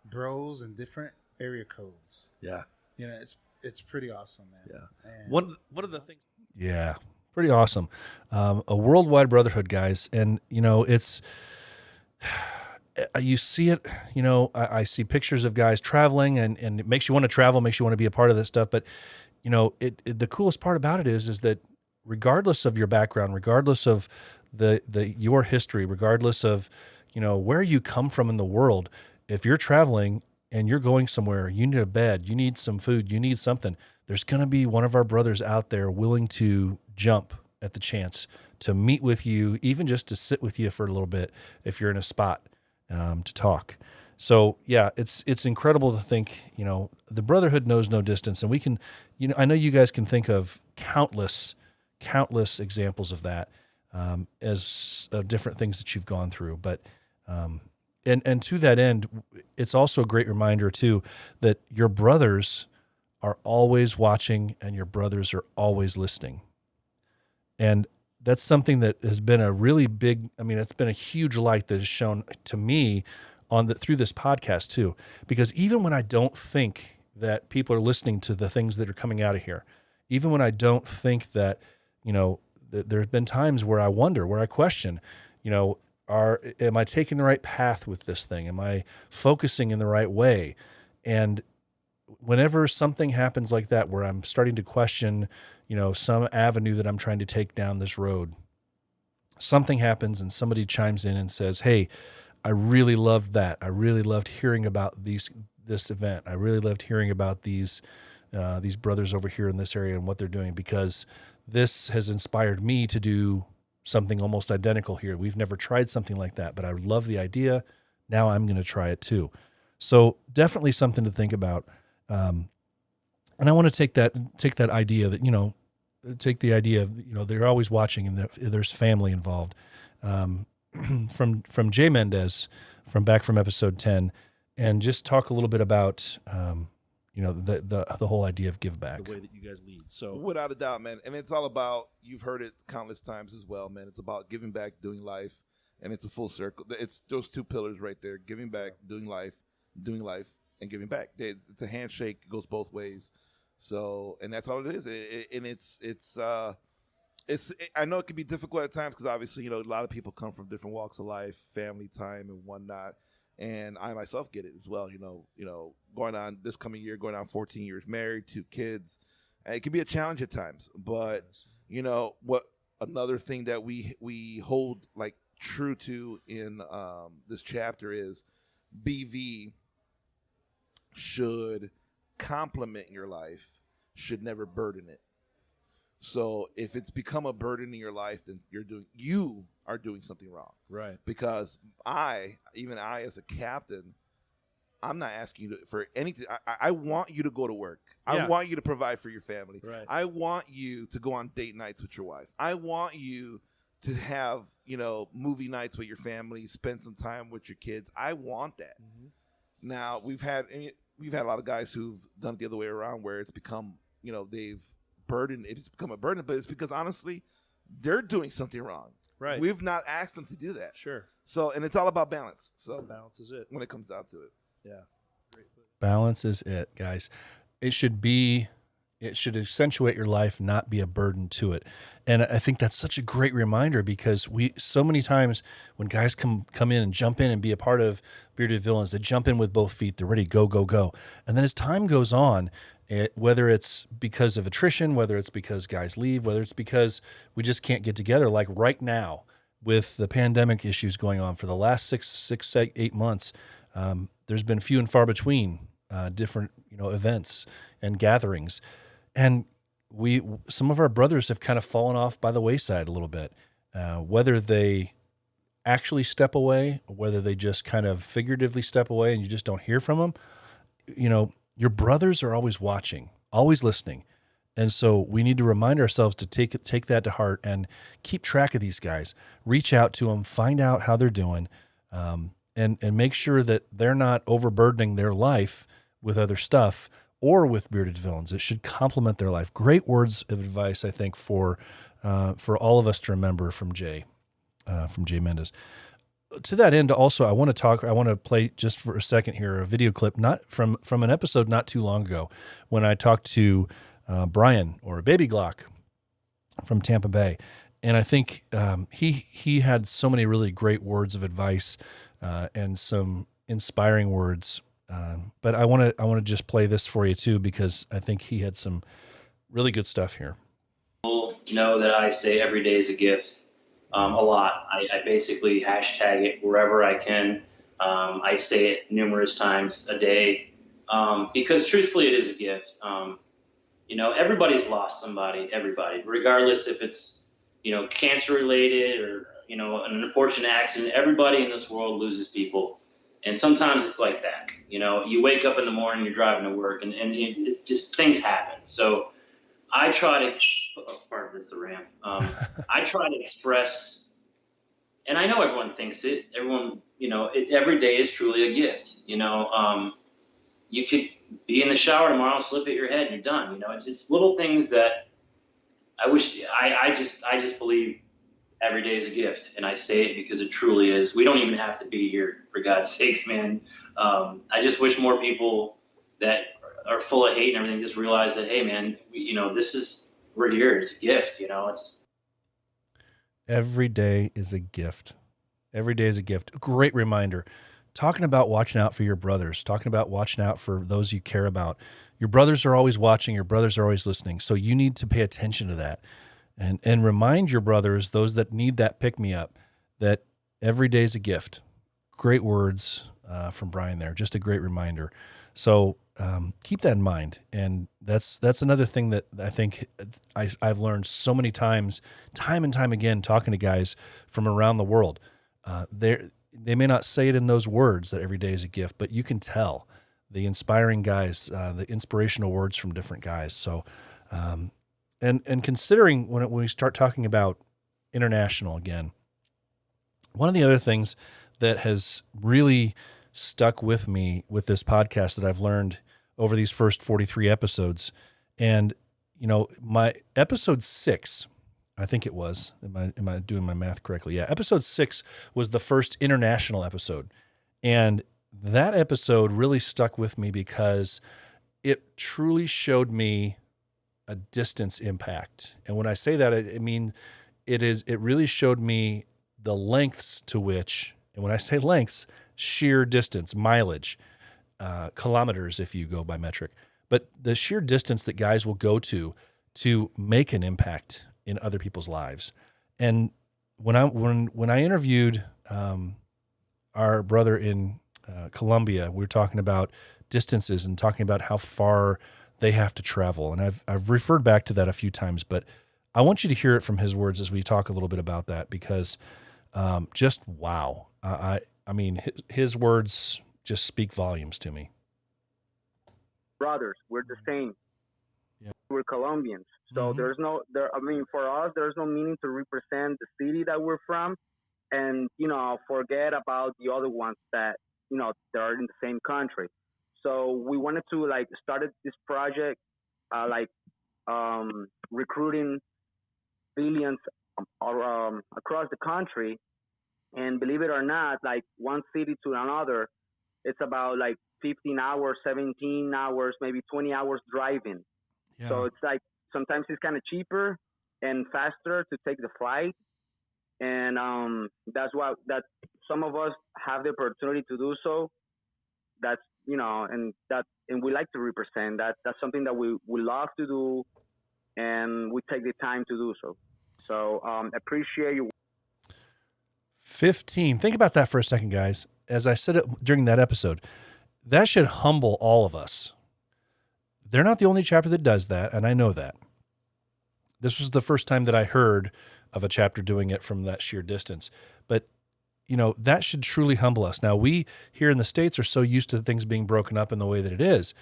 bros in different area codes. Yeah. You know, it's pretty awesome, man. Yeah. And One of the things. Yeah, pretty awesome. A worldwide brotherhood, guys. And, you know, it's, you see it, you know, I see pictures of guys traveling and it makes you want to travel, makes you want to be a part of this stuff. But, you know, the coolest part about it is that regardless of your background, regardless of your history, regardless of, you know, where you come from in the world, if you're traveling and you're going somewhere, you need a bed, you need some food, you need something, there's going to be one of our brothers out there willing to jump at the chance to meet with you, even just to sit with you for a little bit if you're in a spot to talk. So yeah, it's incredible to think, you know, the brotherhood knows no distance, and we can, you know, I know you guys can think of countless examples of that, as of different things that you've gone through. But and to that end, it's also a great reminder too that your brothers are always watching and your brothers are always listening. And that's something that has been a really big, I mean, it's been a huge light that has shown to me through this podcast too, because even when I don't think that people are listening to the things that are coming out of here, even when I don't think that, you know, there's been times where I wonder, where I question, you know, am I taking the right path with this thing? Am I focusing in the right way? And whenever something happens like that, where I'm starting to question, you know, some avenue that I'm trying to take down this road, something happens and somebody chimes in and says, hey, I really loved that. I really loved hearing about this event. I really loved hearing about these brothers over here in this area and what they're doing, because this has inspired me to do something almost identical here. We've never tried something like that, but I love the idea. Now I'm going to try it too. So definitely something to think about. And I want to take that idea that, you know, take the idea of, you know, they're always watching and there's family involved. From Jay Mendez, from episode 10, and just talk a little bit about, you know, the whole idea of give back. The way that you guys lead. So without a doubt, man. And it's all about, you've heard it countless times as well, man. It's about giving back, doing life, and it's a full circle. It's those two pillars right there: giving back, doing life, and giving back. It's a handshake. It goes both ways. So, and that's all it is. I know it can be difficult at times because obviously, you know, a lot of people come from different walks of life, family time and whatnot. And I myself get it as well. You know, going on this coming year, going on 14 years married, 2 kids. And it can be a challenge at times. But, you know, what another thing that we hold like true to in this chapter is BV should complement your life, should never burden it. So if it's become a burden in your life, then you are doing something wrong. right. Because I as a captain, I'm not asking you for anything. I want you to go to work. Yeah. I want you to provide for your family. Right. I want you to go on date nights with your wife. I want you to have, you know, movie nights with your family, spend some time with your kids. I want that. Mm-hmm. Now, we've had a lot of guys who've done it the other way around, where it's become, you know, it's become a burden, but it's because honestly, they're doing something wrong. Right. We've not asked them to do that. Sure. So, and it's all about balance. So Balance is it. when it comes down to it. Yeah. Balance is it, guys. It should accentuate your life, not be a burden to it. And I think that's such a great reminder, because so many times when guys come in and jump in and be a part of Bearded Villains, they jump in with both feet. They're ready to go, go, go. And then as time goes on, whether it's because of attrition, whether it's because guys leave, whether it's because we just can't get together, like right now with the pandemic issues going on for the last 8 months, there's been few and far between different, you know, events and gatherings. And some of our brothers have kind of fallen off by the wayside a little bit, whether they actually step away or whether they just kind of figuratively step away and you just don't hear from them. your brothers are always watching, always listening. And so we need to remind ourselves to take that to heart and keep track of these guys, reach out to them, find out how they're doing, and make sure that they're not overburdening their life with other stuff or with Bearded Villains. It should complement their life. Great words of advice, I think, for all of us to remember from Jay Mendez. To that end, also, I want to play just for a second here a video clip, not from an episode not too long ago when I talked to Brian, or Baby Glock, from Tampa Bay. And I think he had so many really great words of advice and some inspiring words. But I want to just play this for you too, because I think he had some really good stuff here. Know that I say every day is a gift a lot. I basically hashtag it wherever I can. I say it numerous times a day because truthfully it is a gift. Everybody's lost somebody, everybody, regardless if it's, cancer related or, an unfortunate accident. Everybody in this world loses people. And sometimes it's like that. You wake up in the morning, you're driving to work, and it just things happen. So I try to, pardon this, the Ram. I try to express, and I know everyone thinks it. Everyone, every day is truly a gift. You could be in the shower tomorrow, slip hit your head, and you're done. It's little things that I wish. I just believe every day is a gift, and I say it because it truly is. We don't even have to be here, for God's sakes, man. I just wish more people that are full of hate and everything just realize that, hey, man, we're here. It's a gift. It's Every day is a gift. Every day is a gift. Great reminder. Talking about watching out for your brothers, talking about watching out for those you care about. Your brothers are always watching. Your brothers are always listening. So you need to pay attention to that and remind your brothers, those that need that pick-me-up, that every day is a gift. Great words from Brian there. Just a great reminder. So keep that in mind. And that's another thing that I think I've learned so many times, time and time again, talking to guys from around the world. They may not say it in those words that every day is a gift, but you can tell the inspiring guys, the inspirational words from different guys. So, and considering when we start talking about international again, one of the other things that has really stuck with me with this podcast that I've learned over these first 43 episodes, and my episode 6, I think it was. Am I doing my math correctly? Yeah, episode 6 was the first international episode. And that episode really stuck with me because it truly showed me a distance impact. And when I say that, I mean it really showed me the lengths to which, and when I say lengths, sheer distance, mileage, kilometers if you go by metric, but the sheer distance that guys will go to make an impact in other people's lives. And when I interviewed our brother in Colombia, we were talking about distances and talking about how far they have to travel. And I've referred back to that a few times, but I want you to hear it from his words as we talk a little bit about that, because just wow. I mean, his words just speak volumes to me. Brothers, we're the same. Yeah. We're Colombians. So for us, there's no meaning to represent the city that we're from and, forget about the other ones that, that are in the same country. So we wanted to started this project, recruiting billions across the country. And believe it or not, one city to another, it's about 15 hours, 17 hours, maybe 20 hours driving. Yeah. So it's sometimes it's kind of cheaper and faster to take the flight. And that's that some of us have the opportunity to do so. That's, and we like to represent that. That's something that we love to do, and we take the time to do so. So appreciate you. 15. Think about that for a second, guys. As I said it during that episode, that should humble all of us. They're not the only chapter that does that, and I know that. This was the first time that I heard of a chapter doing it from that sheer distance. But that should truly humble us. Now, we here in the States are so used to things being broken up in the way that it is.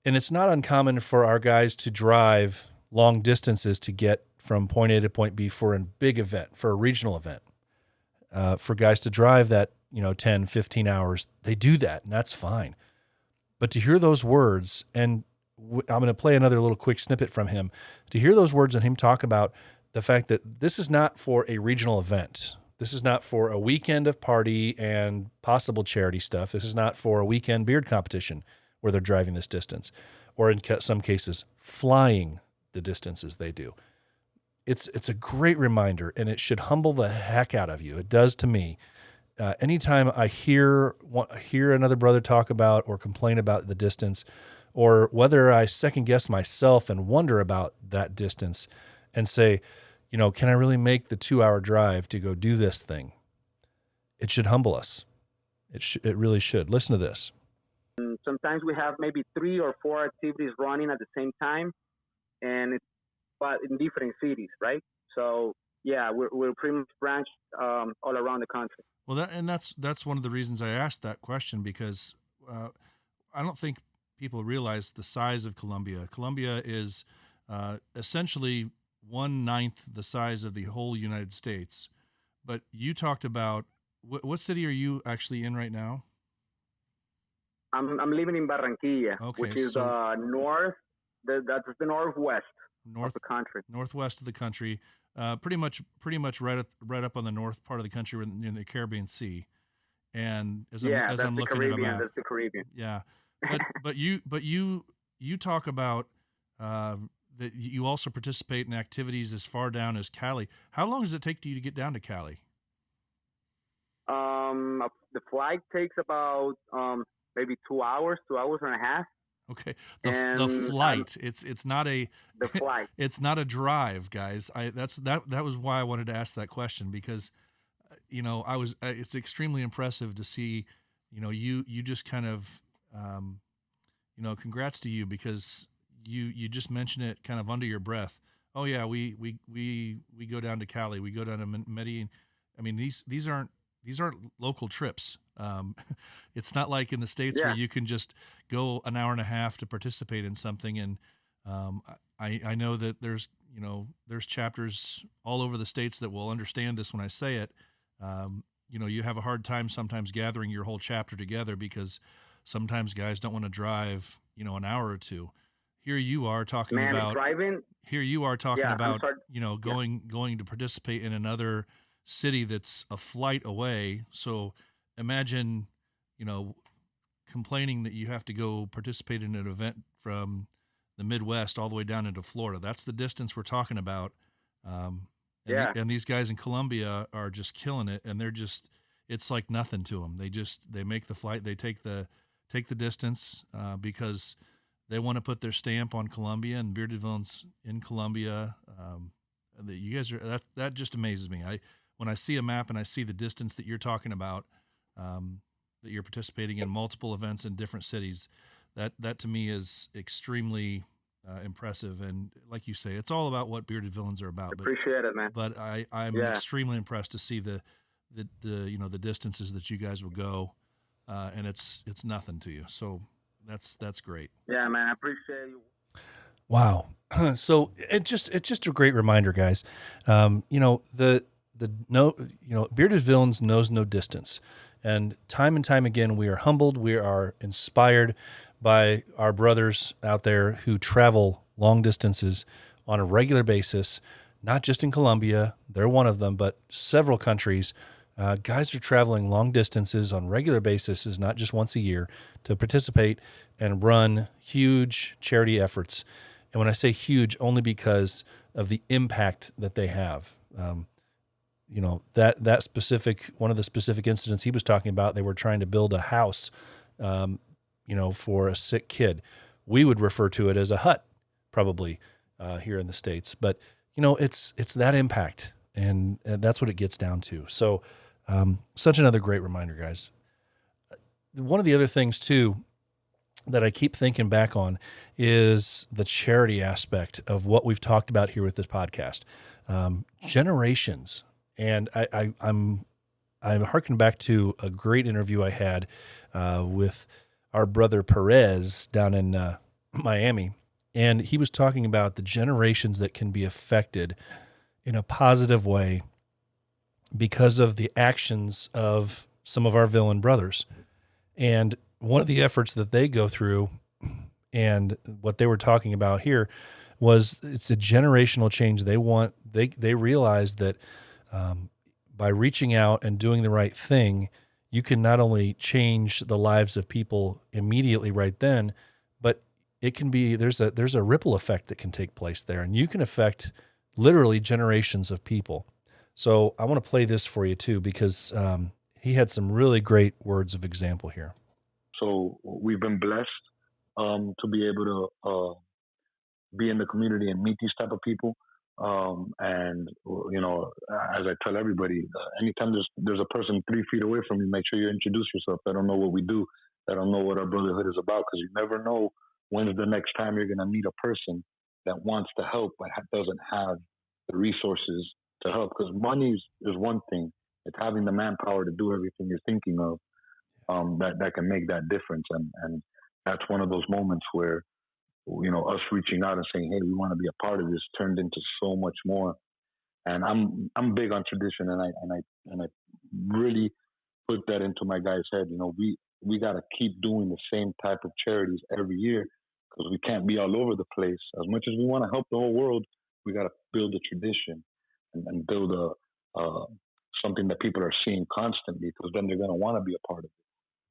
And it's not uncommon for our guys to drive long distances to get from point A to point B for a big event, for a regional event. For guys to drive that, 10, 15 hours, they do that, and that's fine. But to hear those words, and I'm going to play another little quick snippet from him, to hear those words and him talk about the fact that this is not for a regional event. This is not for a weekend of party and possible charity stuff. This is not for a weekend beard competition where they're driving this distance, or in some cases, flying the distances they do. It's a great reminder, and it should humble the heck out of you. It does to me. Anytime I hear another brother talk about or complain about the distance, or whether I second guess myself and wonder about that distance and say, can I really make the 2-hour drive to go do this thing? It should humble us. It really should. Listen to this. Sometimes we have maybe 3 or 4 activities running at the same time, but in different cities, right? So yeah, we're pretty much branched all around the country. Well, that's one of the reasons I asked that question, because I don't think people realize the size of Colombia. Colombia is essentially 1/9 the size of the whole United States. But you talked about what city are you actually in right now? I'm living in Barranquilla, which is north. That's the northwest of the country. Northwest of the country, pretty much right up on the north part of the country, in the Caribbean Sea. And as I'm looking at a map, that's the Caribbean. Yeah, but you talk about that you also participate in activities as far down as Cali. How long does it take you to get down to Cali? The flight takes about maybe 2 hours, 2 hours and a half. Okay, the flight. It's not a the flight. It's not a drive, guys. That was why I wanted to ask that question, because it's extremely impressive to see. You just kind of congrats to you, because you just mentioned it kind of under your breath. Oh yeah, we go down to Cali, we go down to Medellin. I mean, these aren't local trips. It's not like in the States where you can just go an hour and a half to participate in something. And I know that there's chapters all over the States that will understand this when I say it. You have a hard time sometimes gathering your whole chapter together, because sometimes guys don't want to drive, an hour or two. Here you are talking about driving. Here you are talking about, going to participate in another city that's a flight away. So imagine, complaining that you have to go participate in an event from the Midwest all the way down into Florida. That's the distance we're talking about. And these guys in Colombia are just killing it, and it's like nothing to them. They make the flight, they take the distance because they want to put their stamp on Colombia and Bearded Villains in Colombia. You guys that just amazes me. When I see a map and I see the distance that you're talking about, that you're participating in multiple events in different cities, that to me is extremely impressive. And like you say, it's all about what Bearded Villains are about. Appreciate it, man. But I'm extremely impressed to see the distances that you guys will go, and it's nothing to you. So that's great. Yeah, man, I appreciate you. Wow. So it's just a great reminder, guys. Bearded Villains knows no distance. And time again, we are humbled. We are inspired by our brothers out there who travel long distances on a regular basis, not just in Colombia. They're one of them, but several countries. Guys are traveling long distances on regular basis, not just once a year, to participate and run huge charity efforts. And when I say huge, only because of the impact that they have. That specific, one of the specific incidents he was talking about, they were trying to build a house, for a sick kid. We would refer to it as a hut, probably, here in the States. But, it's that impact, and that's what it gets down to. So, such another great reminder, guys. One of the other things, too, that I keep thinking back on is the charity aspect of what we've talked about here with this podcast. Generations. And I'm harking back to a great interview I had with our brother Perez down in Miami. And he was talking about the generations that can be affected in a positive way because of the actions of some of our villain brothers. And one of the efforts that they go through and what they were talking about here was it's a generational change. They realize that by reaching out and doing the right thing, you can not only change the lives of people immediately right then, but it can be there's a ripple effect that can take place there, and you can affect literally generations of people. So I want to play this for you too, because he had some really great words of example here. So we've been blessed to be able to be in the community and meet these type of people. And you know, as I tell everybody, anytime there's a person 3 feet away from you, make sure you introduce yourself. They don't know what we do. They don't know what our brotherhood is about, because you never know when's the next time you're gonna meet a person that wants to help but doesn't have the resources to help. Because money is one thing; it's having the manpower to do everything you're thinking of. That can make that difference, and that's one of those moments where, you know, us reaching out and saying, "Hey, we want to be a part of this," turned into so much more. And I'm big on tradition, and I really put that into my guys' head. You know, we got to keep doing the same type of charities every year, because we can't be all over the place. As much as we want to help the whole world, we got to build a tradition and build something that people are seeing constantly, because then they're going to want to be a part of it.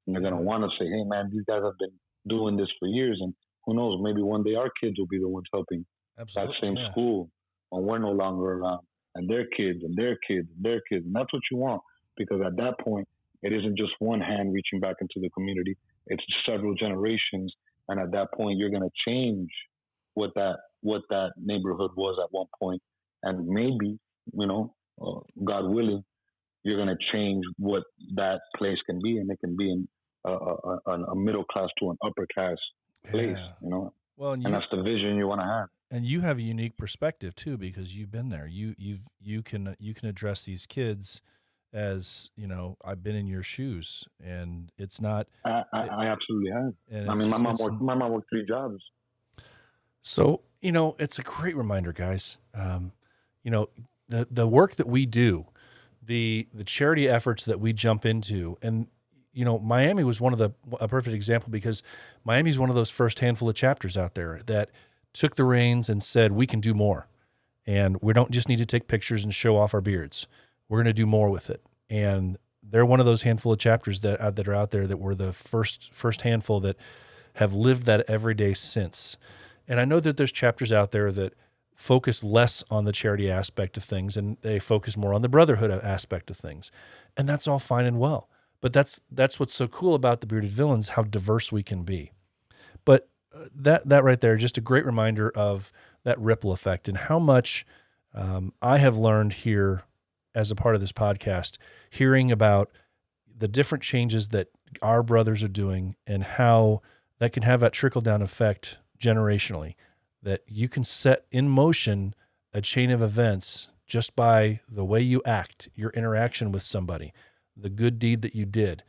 And they're going to want to say, hey, man, these guys have been doing this for years. And who knows, maybe one day our kids will be the ones helping that same school when we're no longer around. And their kids and their kids and their kids. And that's what you want. Because at that point, it isn't just one hand reaching back into the community. It's several generations. And at that point, you're going to change what that neighborhood was at one point. And maybe, you know, God willing, you're going to change what that place can be, and it can be in a middle class to an upper class place, you know. Well, and that's the vision you want to have. And you have a unique perspective too, because you've been there. You can address these kids as, you know, I've been in your shoes, and it's not. I absolutely have. I mean, my mom worked 3 jobs. So, you know, it's a great reminder, guys. You know, the work that we do, the charity efforts that we jump into, and you know, Miami was a perfect example, because Miami's one of those first handful of chapters out there that took the reins and said, we can do more. And we don't just need to take pictures and show off our beards. We're going to do more with it. And they're one of those handful of chapters that are out there that were the first handful that have lived that every day since. And I know that there's chapters out there that focus less on the charity aspect of things, and they focus more on the brotherhood aspect of things. And that's all fine and well. But that's what's so cool about the Bearded Villains, how diverse we can be. But that right there, just a great reminder of that ripple effect, and how much I have learned here as a part of this podcast, hearing about the different changes that our brothers are doing, and how that can have that trickle-down effect generationally, that you can set in motion a chain of events just by the way you act, your interaction with somebody, the good deed that you did.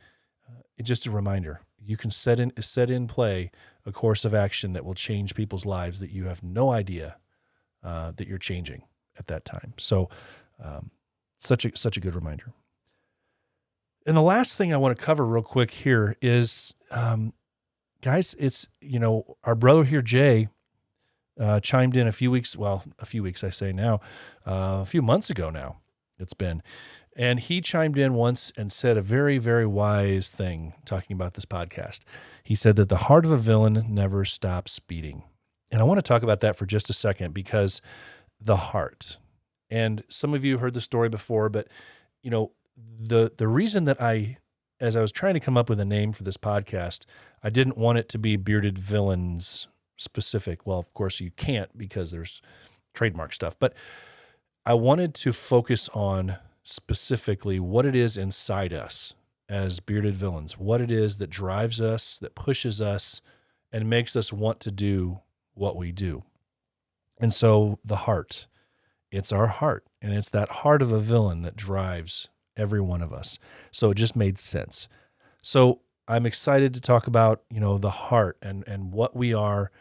It's just a reminder. You can set in play a course of action that will change people's lives that you have no idea that you're changing at that time. So such a good reminder. And the last thing I want to cover real quick here is, guys, it's, you know, our brother here, Jay, chimed in a few months ago now, it's been. And he chimed in once and said a very, very wise thing talking about this podcast. He said that the heart of a villain never stops beating. And I want to talk about that for just a second, because the heart, and some of you have heard the story before, but you know, the reason that as I was trying to come up with a name for this podcast, I didn't want it to be Bearded Villains specific. Well, of course you can't, because there's trademark stuff, but I wanted to focus on specifically what it is inside us as Bearded Villains, what it is that drives us, that pushes us, and makes us want to do what we do. And so the heart, it's our heart, and it's that heart of a villain that drives every one of us. So it just made sense. So I'm excited to talk about, the heart and what we are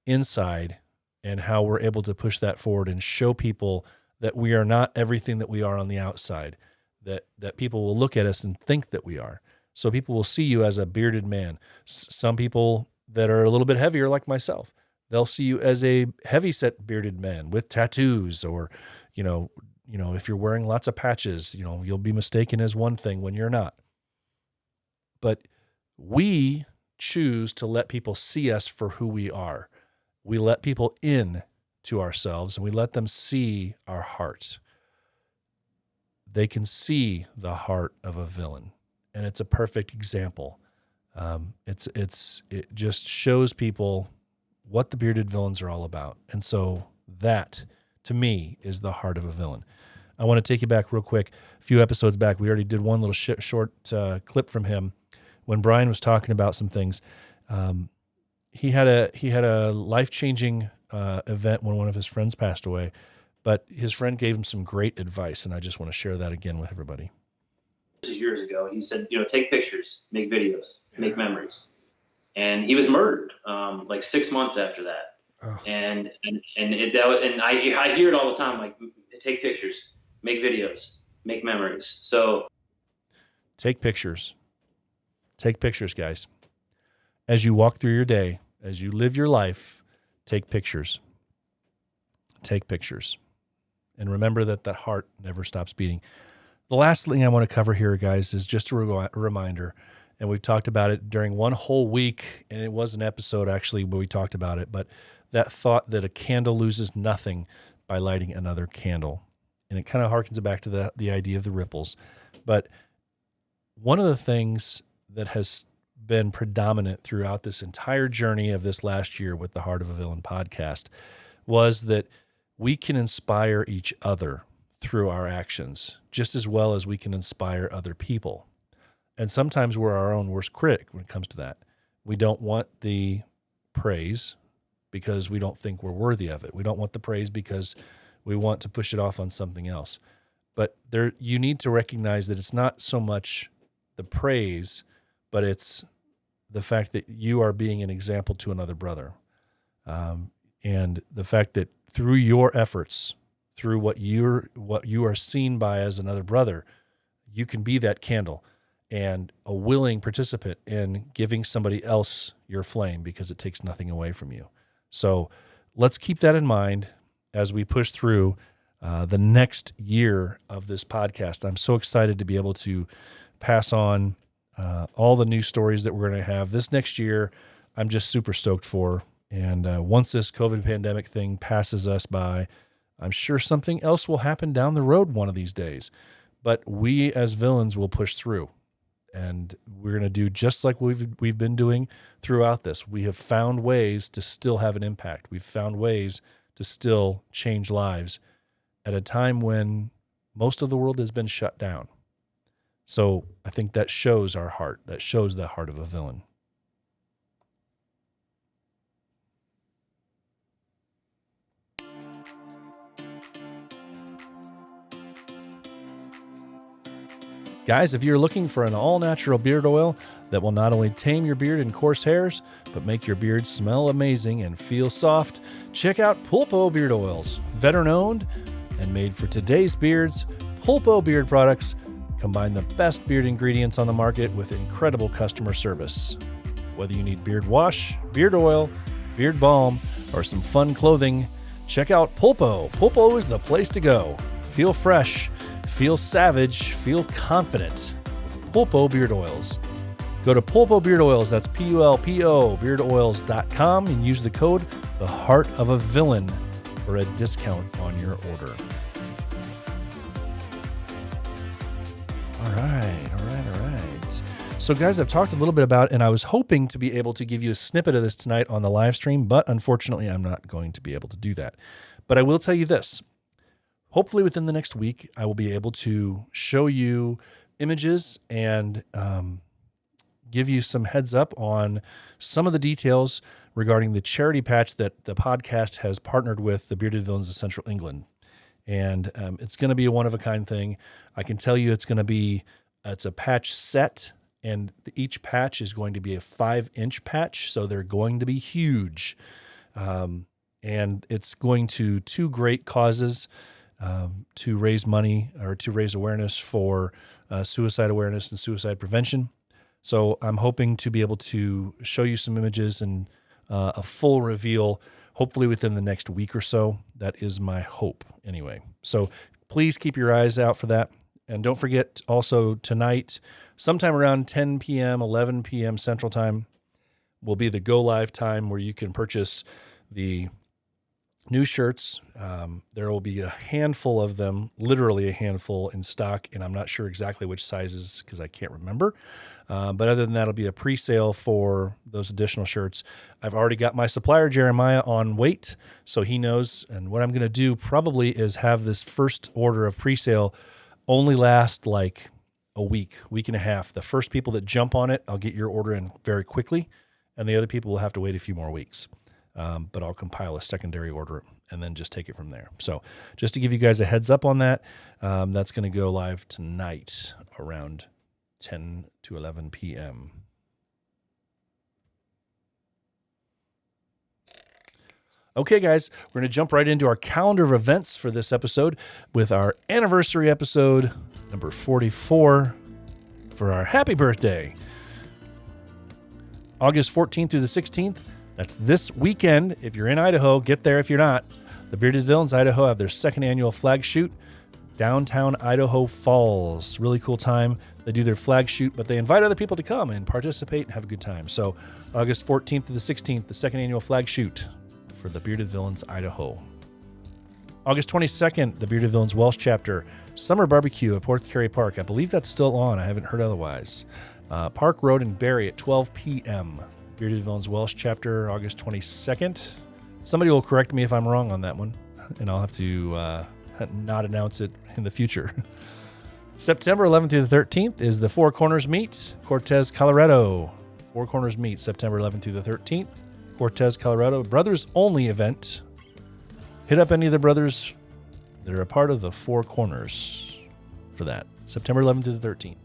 inside and how we're able to push that forward and show people that we are not everything that we are on the outside, that people will look at us and think that we are. So people will see you as a bearded man. Some people that are a little bit heavier, like myself, they'll see you as a heavy-set bearded man with tattoos, or, if you're wearing lots of patches, you'll be mistaken as one thing when you're not. But we choose to let people see us for who we are. We let people in to ourselves, and we let them see our hearts. They can see the heart of a villain, and it's a perfect example. It just shows people what the bearded villains are all about. And so that, to me, is the heart of a villain. I want to take you back real quick. A few episodes back, we already did one little short clip from him when Brian was talking about some things. He had a life-changing event when one of his friends passed away, but his friend gave him some great advice, and I just want to share that again with everybody. This is years ago. He said, take pictures, make videos, make memories. And he was murdered like 6 months after that. Oh. And I hear it all the time, like, take pictures, make videos, make memories. So take pictures. Take pictures, guys. As you walk through your day, as you live your life, take pictures. Take pictures. And remember that heart never stops beating. The last thing I want to cover here, guys, is just a reminder, and we've talked about it during one whole week, and it was an episode actually where we talked about it, but that thought that a candle loses nothing by lighting another candle. And it kind of harkens back to the idea of the ripples. But one of the things that has been predominant throughout this entire journey of this last year with the Heart of a Villain podcast was that we can inspire each other through our actions just as well as we can inspire other people. And sometimes we're our own worst critic when it comes to that. We don't want the praise because we don't think we're worthy of it. We don't want the praise because we want to push it off on something else. But you need to recognize that it's not so much the praise, but it's the fact that you are being an example to another brother. And the fact that through your efforts, through what you are seen by as another brother, you can be that candle and a willing participant in giving somebody else your flame because it takes nothing away from you. So let's keep that in mind as we push through the next year of this podcast. I'm so excited to be able to pass on all the new stories that we're going to have this next year. I'm just super stoked for. And once this COVID pandemic thing passes us by, I'm sure something else will happen down the road one of these days. But we as villains will push through. And we're going to do just like we've been doing throughout this. We have found ways to still have an impact. We've found ways to still change lives at a time when most of the world has been shut down. So I think that shows our heart. That shows the heart of a villain. Guys, if you're looking for an all-natural beard oil that will not only tame your beard and coarse hairs, but make your beard smell amazing and feel soft, check out Pulpo Beard Oils. Veteran-owned and made for today's beards, Pulpo Beard products combine the best beard ingredients on the market with incredible customer service. Whether you need beard wash, beard oil, beard balm, or some fun clothing, check out Pulpo. Pulpo is the place to go. Feel fresh. Feel savage, feel confident with Pulpo Beard Oils. Go to Pulpo Beard Oils, that's Pulpo, beardoils.com, and use the code The Heart of a Villain for a discount on your order. All right. So guys, I've talked a little bit about, and I was hoping to be able to give you a snippet of this tonight on the live stream, but unfortunately I'm not going to be able to do that. But I will tell you this. Hopefully within the next week, I will be able to show you images and give you some heads up on some of the details regarding the charity patch that the podcast has partnered with the Bearded Villains of Central England. And it's going to be a one-of-a-kind thing. I can tell you it's a patch set, and each patch is going to be a 5-inch patch, so they're going to be huge. And it's going to two great causes to raise money or to raise awareness for suicide awareness and suicide prevention. So I'm hoping to be able to show you some images and a full reveal, hopefully within the next week or so. That is my hope anyway. So please keep your eyes out for that. And don't forget also tonight, sometime around 10 p.m., 11 p.m. Central Time, will be the go live time where you can purchase the new shirts. There will be a handful of them, literally a handful in stock, and I'm not sure exactly which sizes because I can't remember. But other than that, it'll be a pre-sale for those additional shirts. I've already got my supplier, Jeremiah, on wait, so he knows. And what I'm going to do probably is have this first order of pre-sale only last like a week and a half. The first people that jump on it, I'll get your order in very quickly, and the other people will have to wait a few more weeks. But I'll compile a secondary order and then just take it from there. So just to give you guys a heads up on that, that's going to go live tonight around 10 to 11 p.m. Okay, guys, we're going to jump right into our calendar of events for this episode with our anniversary episode, number 44, for our happy birthday. August 14th through the 16th. That's this weekend. If you're in Idaho, get there if you're not. The Bearded Villains Idaho have their second annual flag shoot, downtown Idaho Falls. Really cool time. They do their flag shoot, but they invite other people to come and participate and have a good time. So August 14th to the 16th, the second annual flag shoot for the Bearded Villains Idaho. August 22nd, the Bearded Villains Welsh chapter, summer barbecue at Port Carey Park. I believe that's still on. I haven't heard otherwise. Park Road in Barrie at 12 p.m. Bearded Villains Welsh chapter, August 22nd. Somebody will correct me if I'm wrong on that one, and I'll have to not announce it in the future. September 11th through the 13th is the Four Corners Meet, Cortez, Colorado. Four Corners Meet, September 11th through the 13th, Cortez, Colorado. Brothers only event. Hit up any of the brothers that are a part of the Four Corners for that. September 11th through the 13th.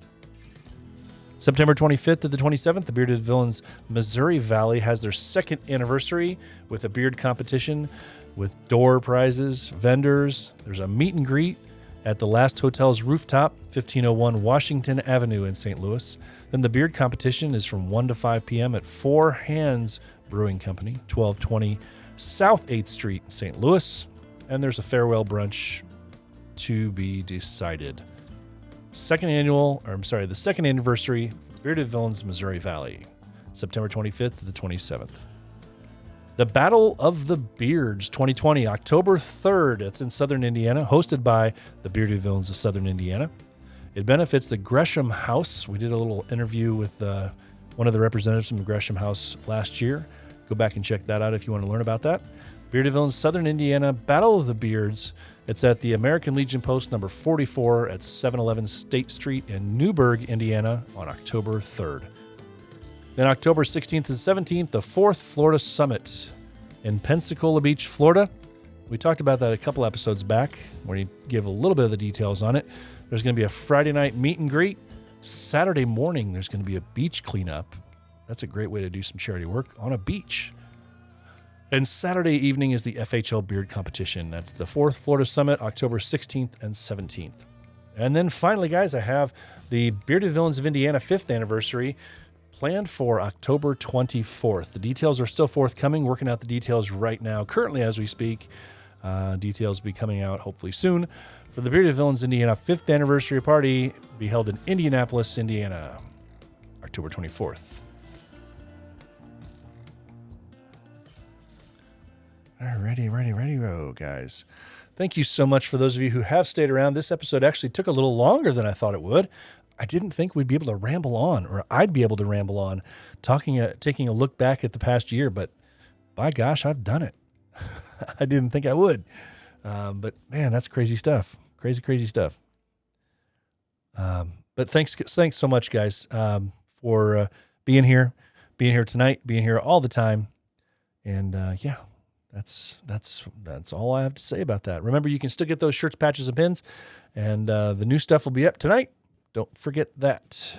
September 25th to the 27th, the Bearded Villains Missouri Valley has their second anniversary with a beard competition with door prizes, vendors. There's a meet and greet at the Last Hotel's rooftop, 1501 Washington Avenue in St. Louis. Then the beard competition is from 1 to 5 p.m. at Four Hands Brewing Company, 1220 South 8th Street in St. Louis. And there's a farewell brunch to be decided. The second anniversary of Bearded Villains Missouri Valley, September 25th to the 27th. The Battle of the Beards 2020, October 3rd. It's in Southern Indiana, hosted by the Bearded Villains of Southern Indiana. It benefits the Gresham House. We did a little interview with one of the representatives from the Gresham House last year. Go back and check that out if you want to learn about that. Bearded Villains Southern Indiana, Battle of the Beards. It's at the American Legion Post number 44 at 711 State Street in Newburgh, Indiana on October 3rd. Then October 16th and 17th, the 4th Florida Summit in Pensacola Beach, Florida. We talked about that a couple episodes back where you give a little bit of the details on it. There's going to be a Friday night meet and greet. Saturday morning, there's going to be a beach cleanup. That's a great way to do some charity work on a beach. And Saturday evening is the FHL Beard Competition. That's the 4th Florida Summit, October 16th and 17th. And then finally, guys, I have the Bearded Villains of Indiana 5th anniversary planned for October 24th. The details are still forthcoming, working out the details right now, currently as we speak. Details will be coming out hopefully soon for the Bearded Villains Indiana 5th anniversary party, be held in Indianapolis, Indiana, October 24th. Ready, guys. Thank you so much for those of you who have stayed around. This episode actually took a little longer than I thought it would. I didn't think we'd be able to ramble on, or I'd be able to ramble on, taking a look back at the past year, but by gosh, I've done it. I didn't think I would. But man, that's crazy stuff. Crazy stuff. But thanks so much, guys, for being here tonight, being here all the time. And That's all I have to say about that. Remember, you can still get those shirts, patches, and pins, and the new stuff will be up tonight. Don't forget that.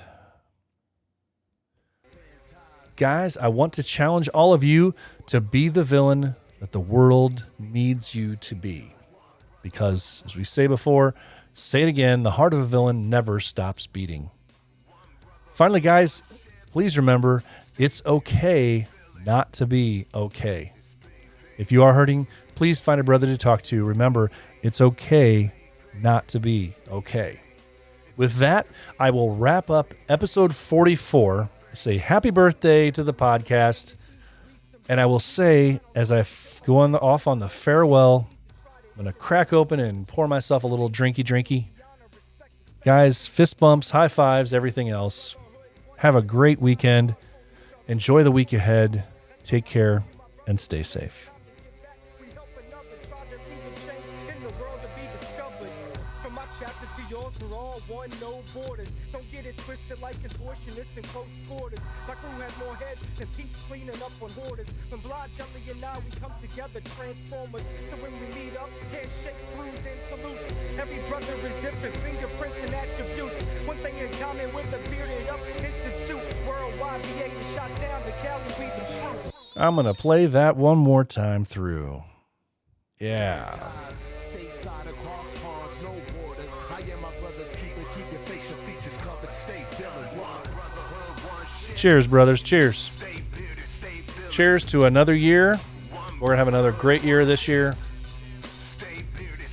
Guys, I want to challenge all of you to be the villain that the world needs you to be. Because, as we say before, say it again, the heart of a villain never stops beating. Finally, guys, please remember, it's okay not to be okay. If you are hurting, please find a brother to talk to. Remember, it's okay not to be okay. With that, I will wrap up episode 44. Say happy birthday to the podcast. And I will say, as I go off on the farewell, I'm going to crack open and pour myself a little drinky. Guys, fist bumps, high fives, everything else. Have a great weekend. Enjoy the week ahead. Take care and stay safe. Chapter to yours, we're all one, no borders. Don't get it twisted like contortionists and close quarters. My crew has more heads than peeps cleaning up on borders. From Blood Jelly and I, we come together, transformers. So when we meet up, handshakes, brews, and salutes. Every brother is different, fingerprints and attributes. One thing in common with the bearded up institute. Worldwide, we ain't shot down to Cali, we the truth. I'm going to play that one more time through. Yeah. Stateside across ponds, no borders. I am my brothers, keep your facial features covered, stay villain. One brotherhood, one shit. Cheers, brothers. Cheers. Cheers to another year. We're going to have another great year this year.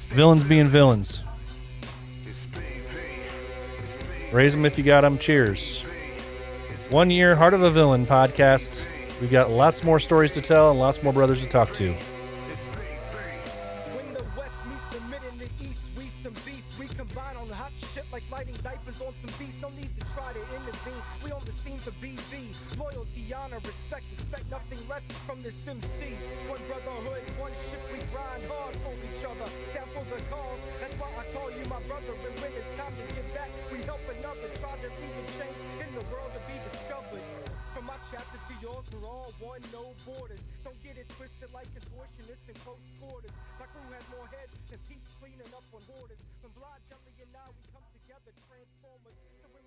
Villains being villains. Raise them if you got them. Cheers. 1 year Heart of a Villain podcast. We got lots more stories to tell and lots more brothers to talk to. When the West meets the mid and the East, we some beasts. We combine on hot shit like lighting diapers on some beasts. No need to try to intervene. We on the scene for BV. Loyalty, honor, respect. Expect nothing less from this MC. One brotherhood, one ship. We grind hard for each other. Down for the cause. That's why I call you my brother. And when it's time to give back, we help another. Try to lead the change in the world to be discovered. From my chapter to yours, we're all one, no borders. Don't get it twisted like contortionists and close quarters. My crew has more heads than peeps cleaning up on borders. From Blood Jelly and I, we come together, transformers. So when